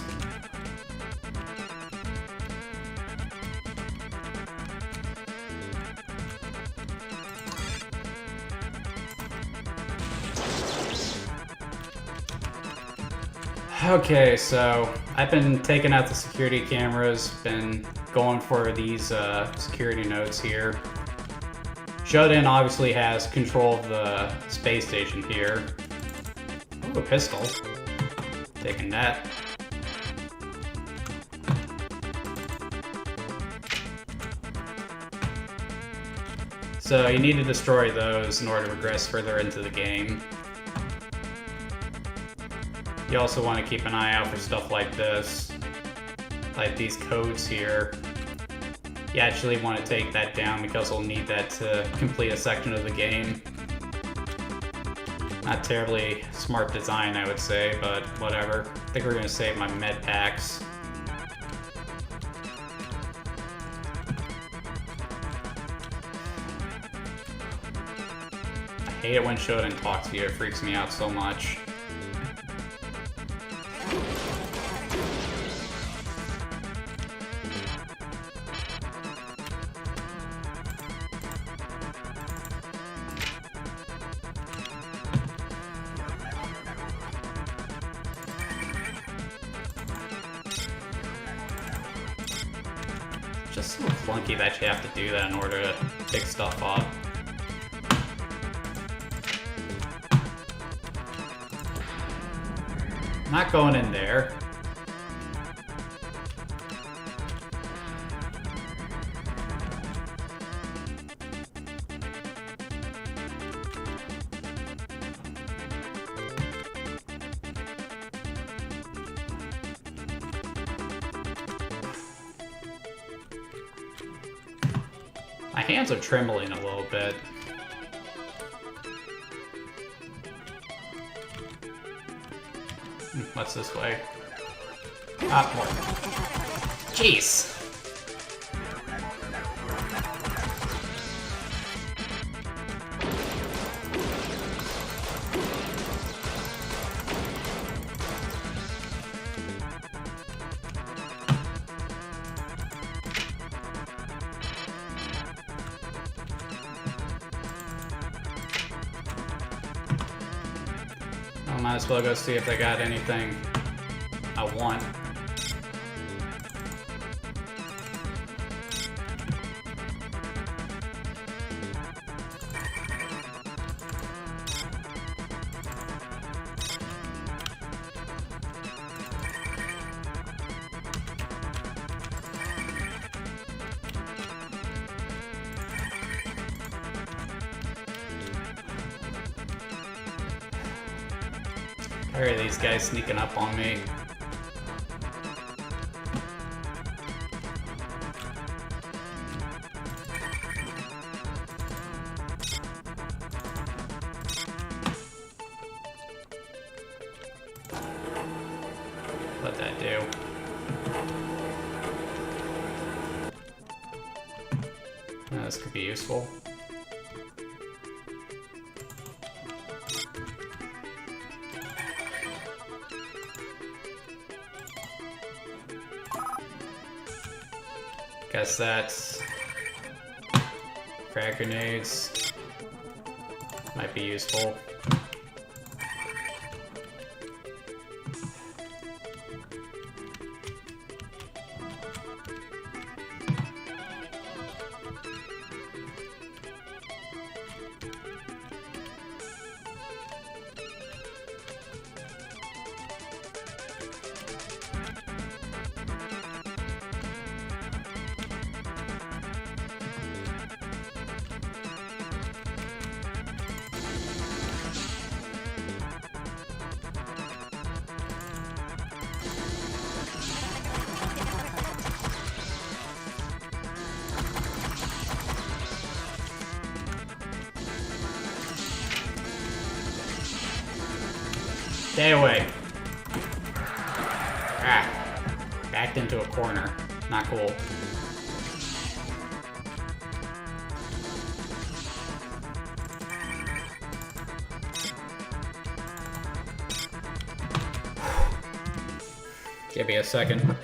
Okay, so I've been taking out the security cameras, been going for these security nodes here. Shut-in obviously has control of the space station here. Ooh, a pistol. Taking that. So you need to destroy those in order to progress further into the game. You also want to keep an eye out for stuff like this. Like these codes here. You actually want to take that down because we'll need that to complete a section of the game. Not terribly smart design, I would say, but whatever. I think we're going to save my med packs. I hate it when Shodan talks to you, it freaks me out so much. Just so clunky that you have to do that in order to pick stuff up. Not going in there. My hands are trembling a little bit. What's this way? Ah, more. Jeez! I might as well go see if they got anything I want. Where are these guys sneaking up on me? What'd that do? This could be useful. Guess that's frag grenades. Might be useful. Stay away. Ah. Backed into a corner. Not cool. Give me a second.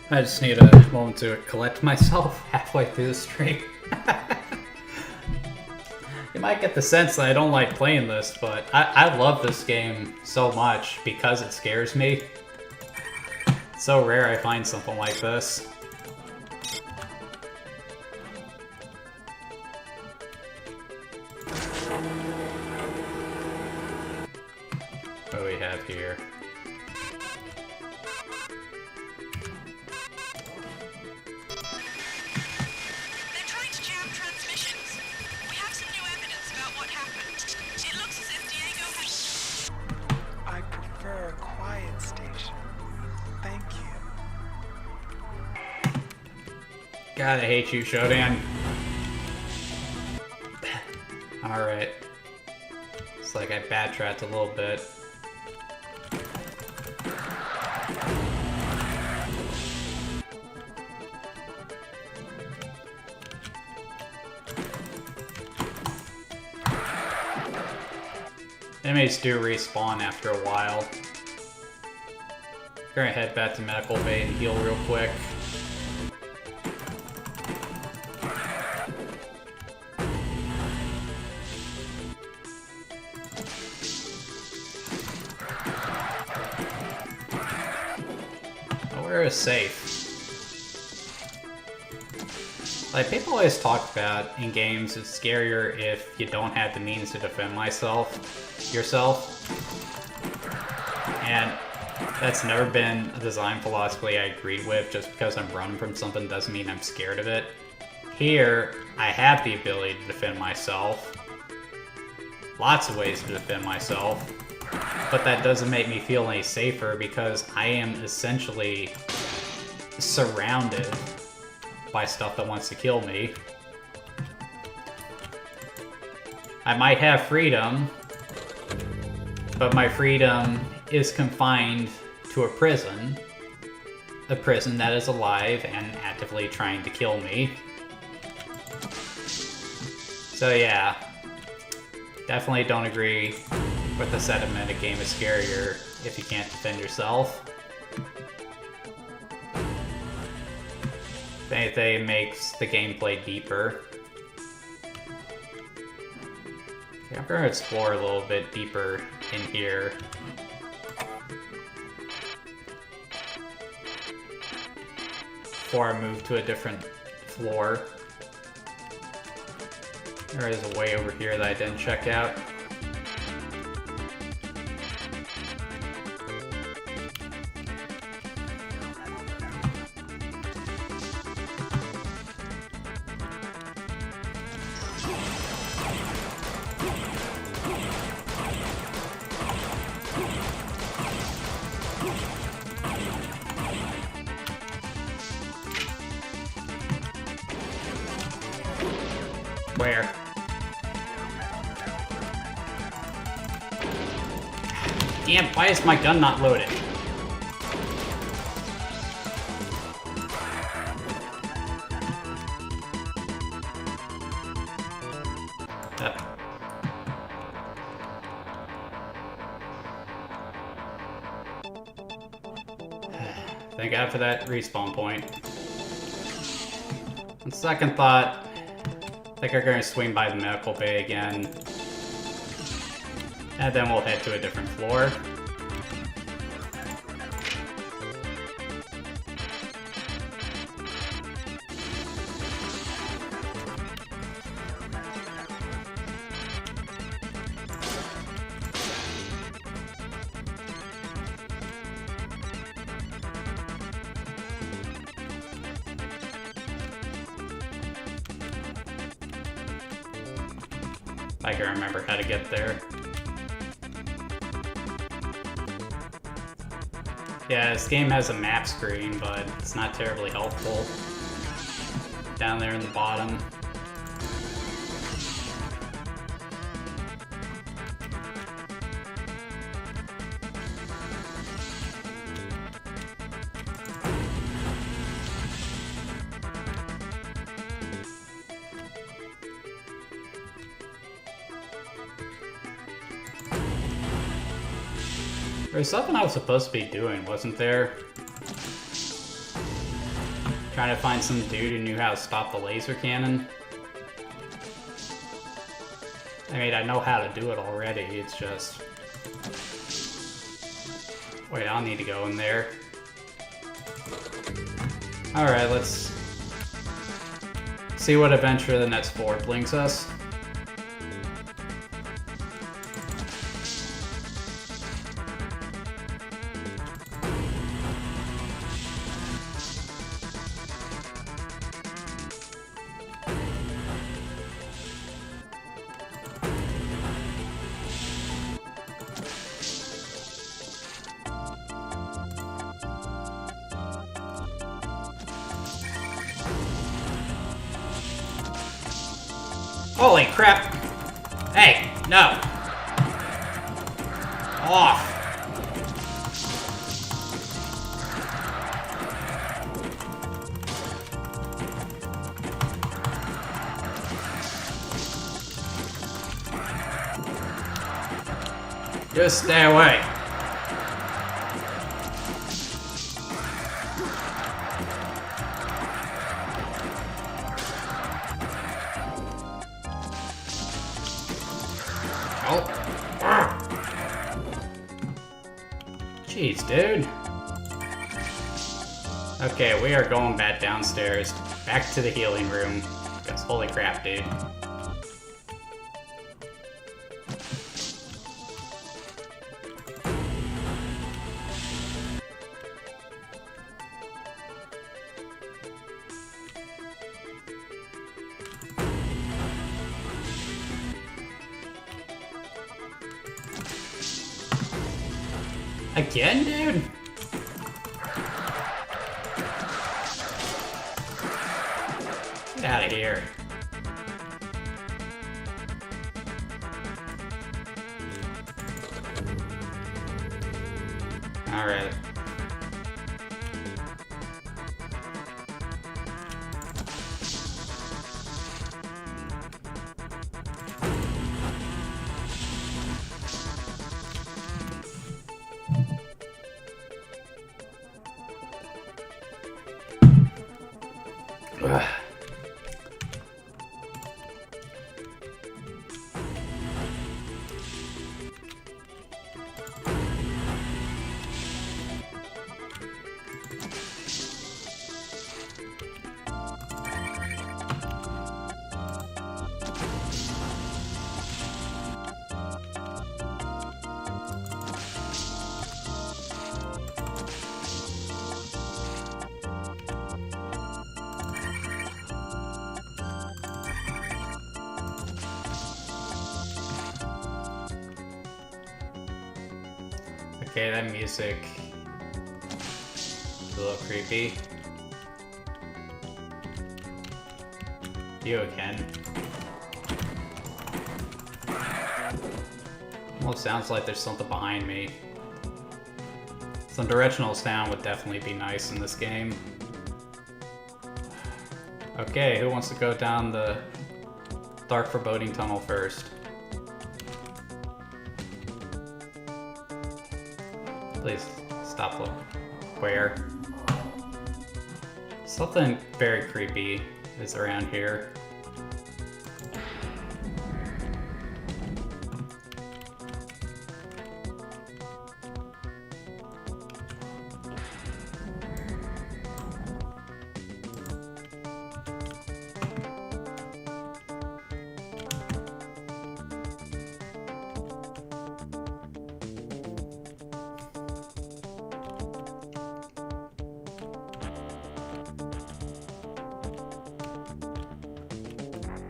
I just need a moment to collect myself halfway through the stream. You might get the sense that I don't like playing this, but I love this game so much because it scares me. It's so rare I find something like this. What do we have here? They're trying to jam transmissions. We have some new evidence about what happened. It looks as if Diego has... I prefer a quiet station. Thank you. God, I hate you, Shodan. Alright. It's like I backtracked a little bit. Enemies do respawn after a while. Gonna head back to medical bay and heal real quick. Where is safe? Like, people always talk about in games it's scarier if you don't have the means to defend yourself. And that's never been a design philosophy I agreed with. Just because I'm running from something doesn't mean I'm scared of it. Here, I have the ability to defend myself. Lots of ways to defend myself. But that doesn't make me feel any safer because I am essentially surrounded by stuff that wants to kill me. I might have freedom, but my freedom is confined to a prison that is alive and actively trying to kill me. So yeah, definitely don't agree with the sentiment a game is scarier if you can't defend yourself. If anything, it makes the gameplay deeper. Okay, I'm gonna explore a little bit deeper in here. Before I move to a different floor. There is a way over here that I didn't check out. Where? Damn, why is my gun not loaded? Thank God for that respawn point. On second thought, I think we're going to swing by the medical bay again. And then we'll head to a different floor. I can remember how to get there. Yeah, this game has a map screen, but it's not terribly helpful. Down there in the bottom. There's something I was supposed to be doing, wasn't there? Trying to find some dude who knew how to stop the laser cannon. I mean, I know how to do it already, it's just... Wait, I'll need to go in there. Alright, let's see what adventure the next floor brings us. Holy crap! Hey, no! Off! Just stay away. Jeez, dude. Okay, we are going back downstairs. Back to the healing room. Because holy crap, dude. Again, dude? Get out of here. All right. Ugh. Okay, that music is a little creepy. You again. Well, it sounds like there's something behind me. Some directional sound would definitely be nice in this game. Okay, who wants to go down the dark foreboding tunnel first? Please stop looking. Where? Something very creepy is around here.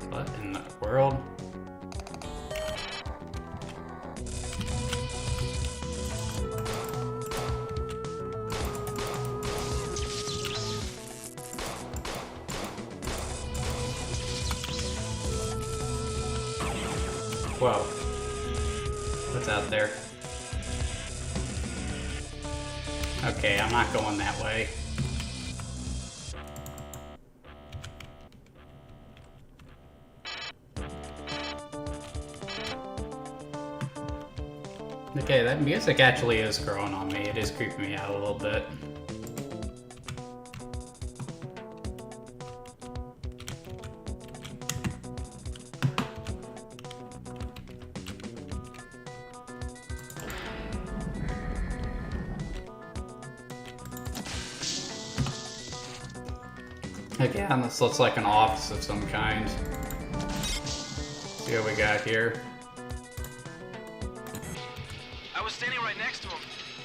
What in the world? Whoa. What's out there? Okay, I'm not going that way. Okay, that music actually is growing on me. It is creeping me out a little bit. Again, this looks like an office of some kind. See what we got here. I was standing right next to him.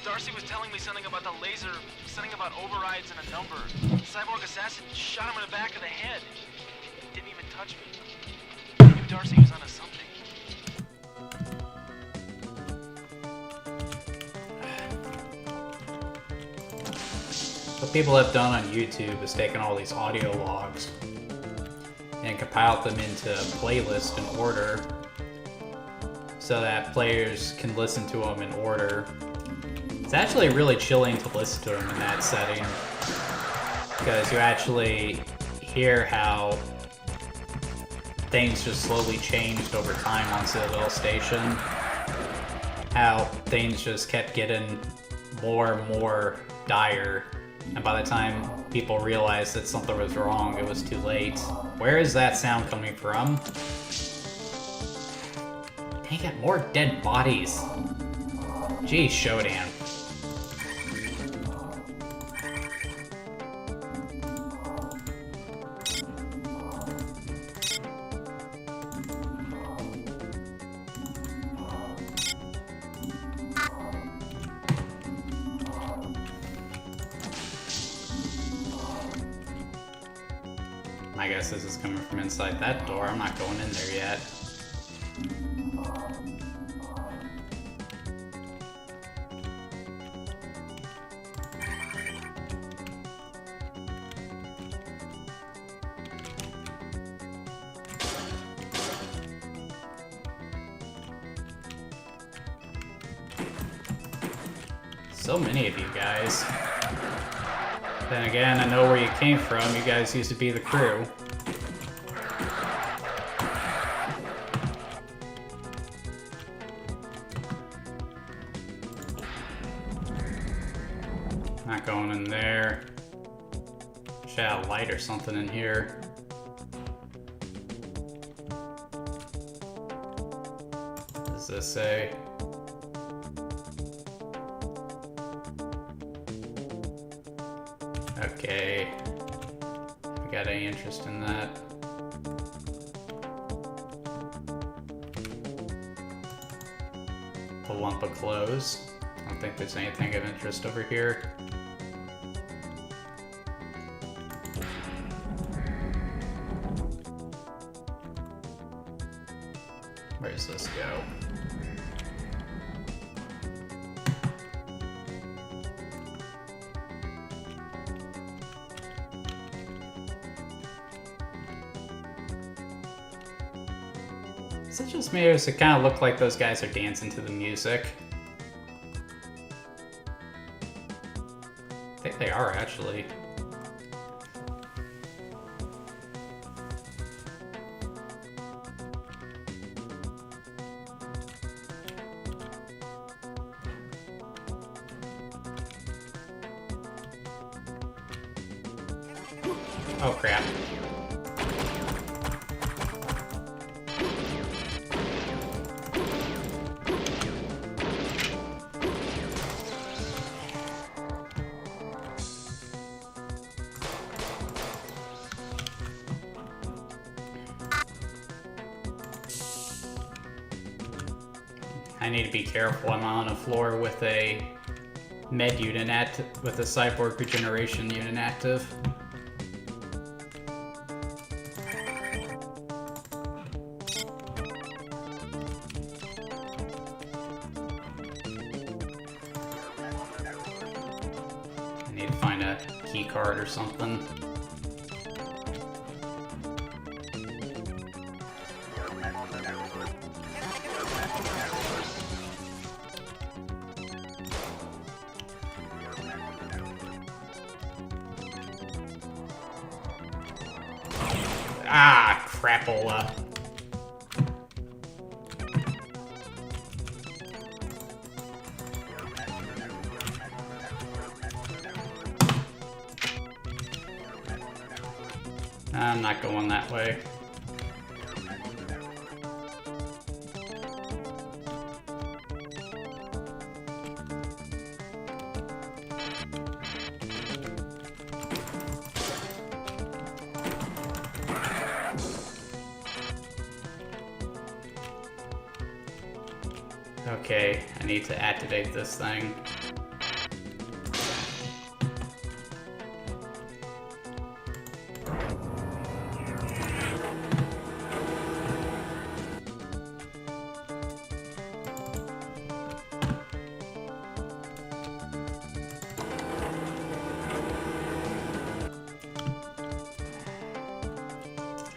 Darcy was telling me something about the laser, something about overrides and a number. The cyborg assassin shot him in the back of the head. Didn't even touch me. I knew Darcy was onto something. What people have done on YouTube is taken all these audio logs and compiled them into a playlist in order so that players can listen to them in order. It's actually really chilling to listen to them in that setting because you actually hear how things just slowly changed over time on Citadel Station. How things just kept getting more and more dire. And by the time people realized that something was wrong, it was too late. Where is that sound coming from? Dang it, more dead bodies. Geez, Shodan. I guess this is coming from inside that door. I'm not going in there yet. So many of you guys. Then again, I know where you came from. You guys used to be the crew. Not going in there. Should have a light or something in here. What does this say? Okay. I got any interest in that? A lump of clothes. I don't think there's anything of interest over here. Where does this go? Is it just me, or does it kind of look like those guys are dancing to the music? I think they are, actually. Oh, crap. I need to be careful. I'm on a floor with a med unit with a cyborg regeneration unit active. I need to find a key card or something. Ah, crapola. I'm not going that way. Okay, I need to activate this thing.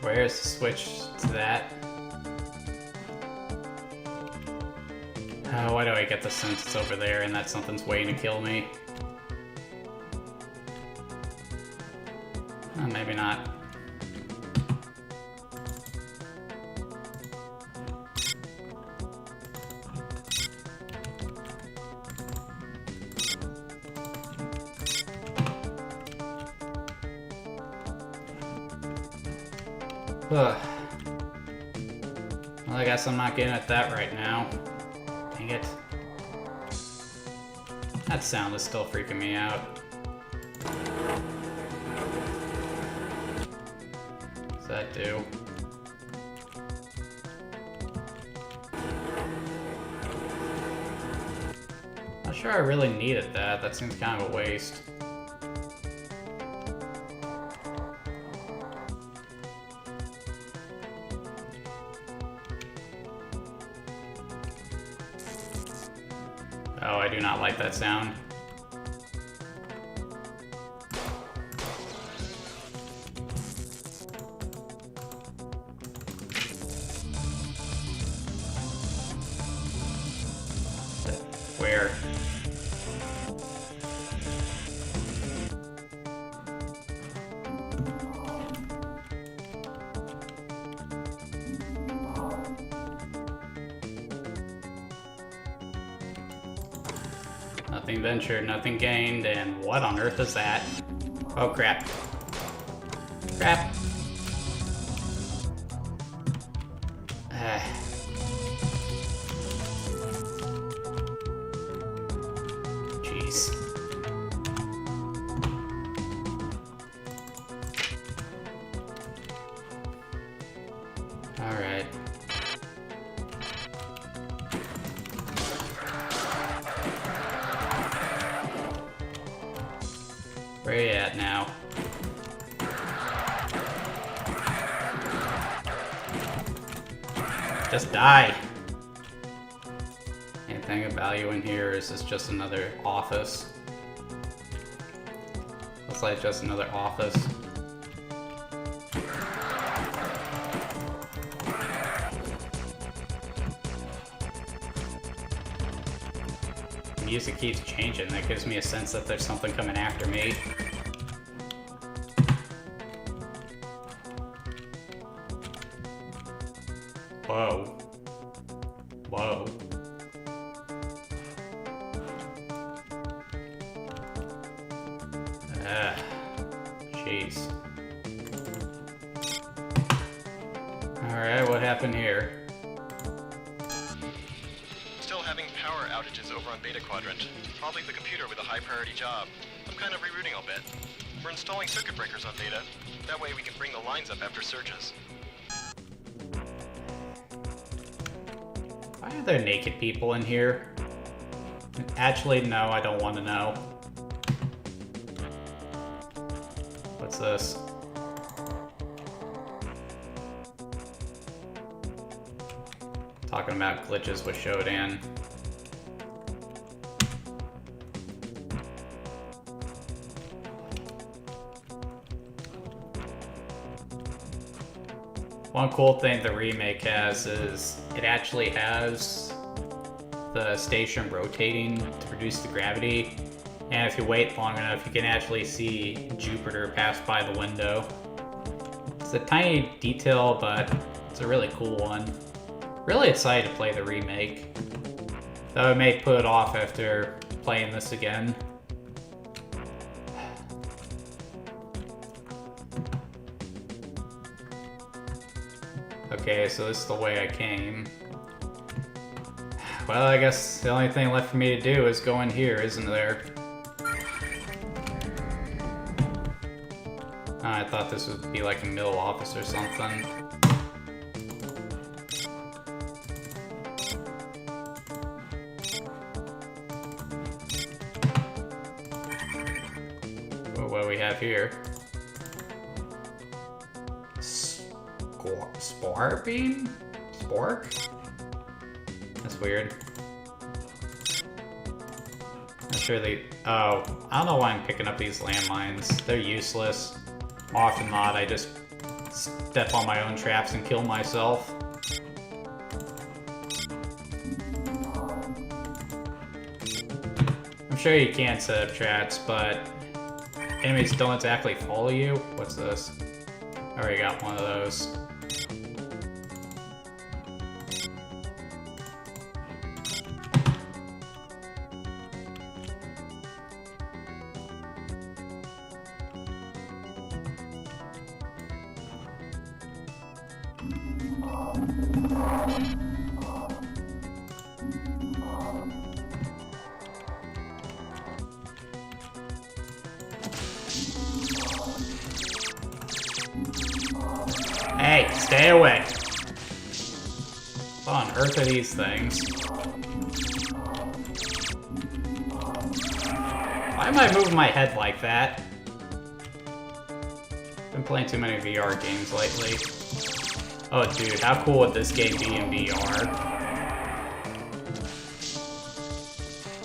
Where's the switch to that? Why do I get the sense it's over there and that something's waiting to kill me? Maybe not. Ugh. Well, I guess I'm not getting at that right now. Dang it. That sound is still freaking me out. What's that do? Not sure I really needed that. That seems kind of a waste. Oh, I do not like that sound. Where? Nothing ventured, nothing gained, and what on earth is that? Oh crap. Crap. Jeez. Alright. Where are you at now? Just die! Anything of value in here, or is this just another office? Looks like just another office. The music keeps changing. That gives me a sense that there's something coming after me. Whoa. Whoa. Jeez. Alright, what happened here? Still having power outages over on Beta Quadrant. Probably the computer with a high priority job. I'm kind of rerouting a bit. We're installing circuit breakers on Beta. That way we can bring the lines up after surges. Why are there naked people in here? Actually, no, I don't want to know. What's this? Talking about glitches with Shodan. One cool thing the remake has is it actually has the station rotating to produce the gravity, and if you wait long enough you can actually see Jupiter pass by the window. It's a tiny detail, but it's a really cool one. Really excited to play the remake, though I may put it off after playing this again. Okay, so this is the way I came. Well, I guess the only thing left for me to do is go in here, isn't there? I thought this would be like a middle office or something. What do we have here? Spore beam? Spork? That's weird. Not sure they... Oh, I don't know why I'm picking up these landmines. They're useless. More often than not, I just step on my own traps and kill myself. I'm sure you can set up traps, but enemies don't exactly follow you. What's this? I already got one of those. Hey, stay away! What on earth are these things? Why am I moving my head like that? Been playing too many VR games lately. Oh dude, how cool would this game be in VR?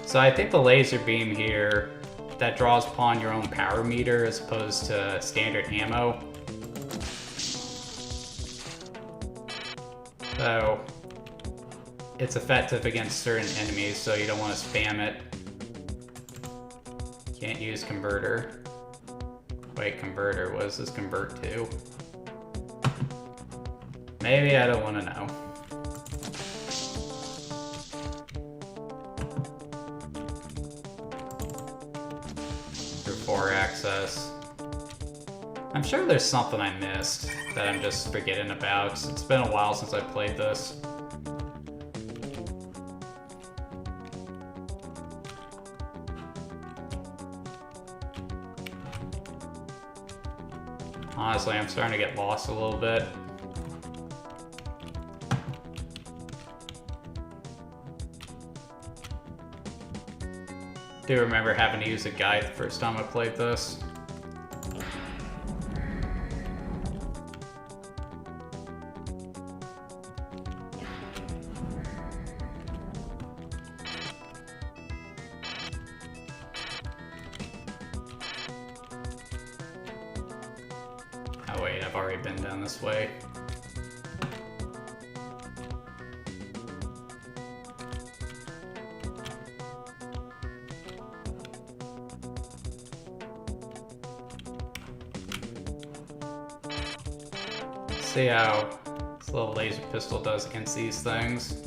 So I think the laser beam here, that draws upon your own power meter as opposed to standard ammo. So, it's effective against certain enemies, so you don't want to spam it. Can't use converter. Wait, converter, what does this convert to? Maybe I don't want to know. Through 4 access. I'm sure there's something I missed that I'm just forgetting about. It's been a while since I played this. Honestly, I'm starting to get lost a little bit. Do remember having to use a guide the first time I played this. Oh wait, I've already been down this way. See how this little laser pistol does against these things.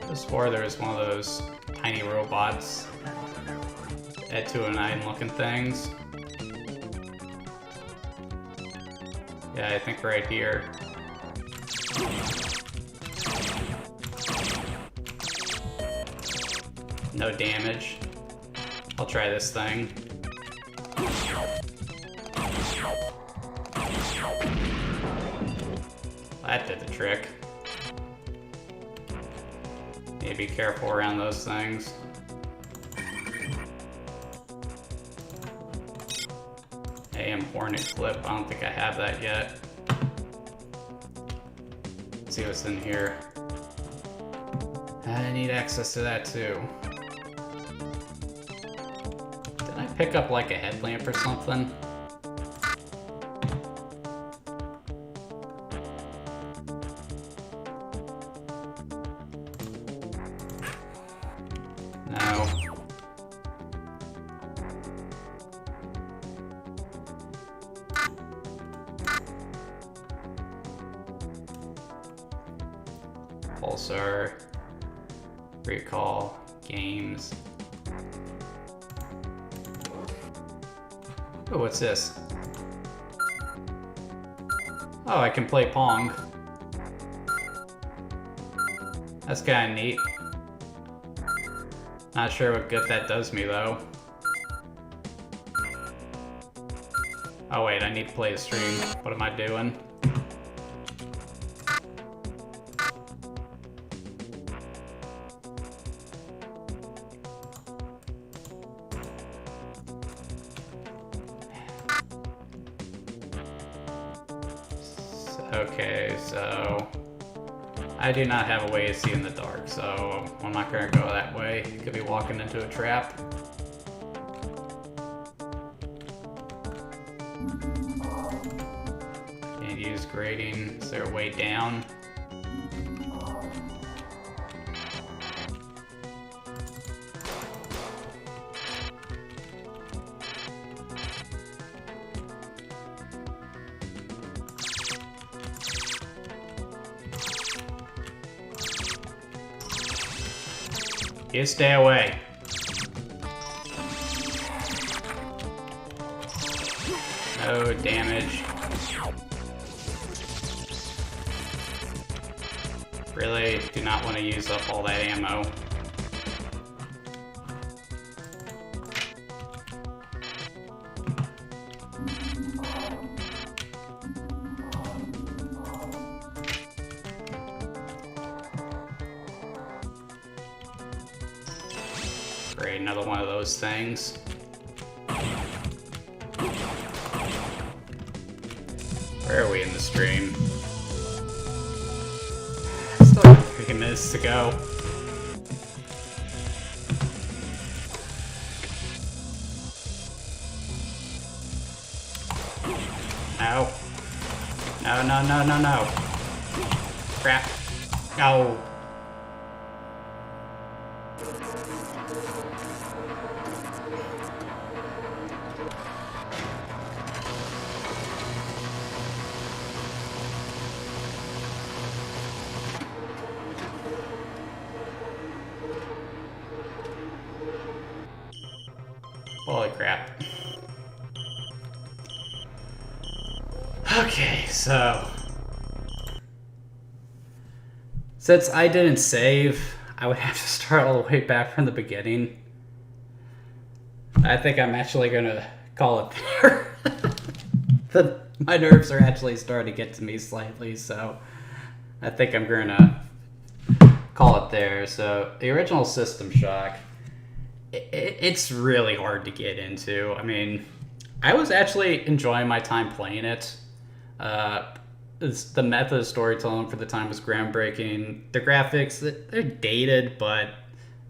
I swore there was one of those tiny robots at 2 and 9 looking things. Yeah, I think right here. No damage. I'll try this thing. That did the trick. Need to be careful around those things. AM Hornet Clip, I don't think I have that yet. Let's see what's in here. I need access to that too. Did I pick up like a headlamp or something? No. Pulsar, recall, games. Oh, what's this? Oh, I can play Pong. That's kinda neat. Not sure what good that does me though. Oh wait, I need to play the stream. What am I doing? Okay, so I do not have a way to see in the dark, so I'm not gonna go that way. Could be walking into a trap. Can't use grading. Is there a way down? You stay away. No damage. Really do not want to use up all that ammo. Great, another one of those things. Where are we in the stream? Still got 3 minutes to go. No. No, no, no, no, no. Crap. No. Holy crap. Okay, so since I didn't save, I would have to start all the way back from the beginning. I think I'm actually gonna call it there. My nerves are actually starting to get to me slightly, so I think I'm gonna call it there. So the original System Shock, it's really hard to get into. I mean, I was actually enjoying my time playing it. The method of storytelling for the time was groundbreaking. The graphics, they're dated, but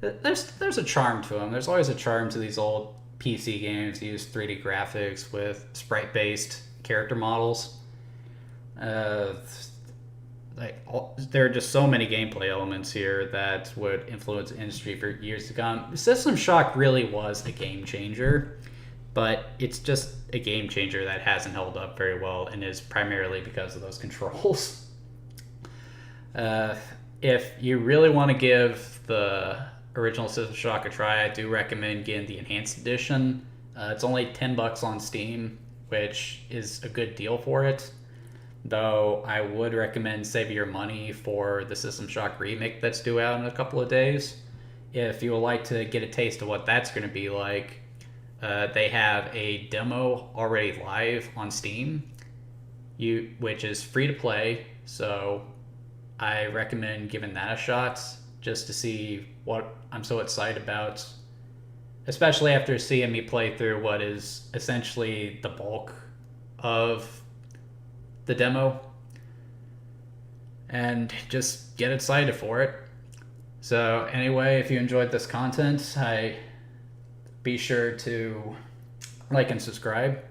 there's a charm to them. There's always a charm to these old PC games that use 3D graphics with sprite-based character models. There are just so many gameplay elements here that would influence the industry for years to come. System Shock really was a game changer, but it's just a game changer that hasn't held up very well and is primarily because of those controls. If you really want to give the original System Shock a try, I do recommend getting the Enhanced Edition. It's only $10 on Steam, which is a good deal for it. Though I would recommend saving your money for the System Shock remake that's due out in a couple of days. If you would like to get a taste of what that's going to be like, they have a demo already live on Steam, which is free to play. So I recommend giving that a shot just to see what I'm so excited about, especially after seeing me play through what is essentially the bulk of the demo, and just get excited for it. So anyway, if you enjoyed this content, be sure to like and subscribe.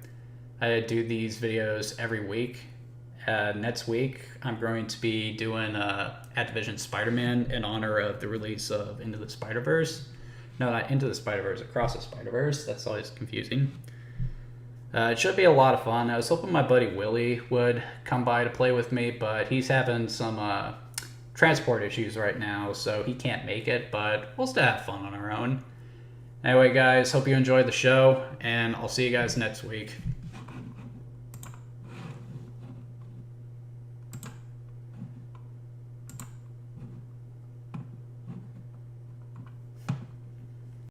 I do these videos every week. Next week, I'm going to be doing Activision Spider-Man in honor of the release of Into the Spider-Verse. No, not Into the Spider-Verse, Across the Spider-Verse. That's always confusing. It should be a lot of fun. I was hoping my buddy Willie would come by to play with me, but he's having some transport issues right now, so he can't make it, but we'll still have fun on our own. Anyway, guys, hope you enjoyed the show, and I'll see you guys next week.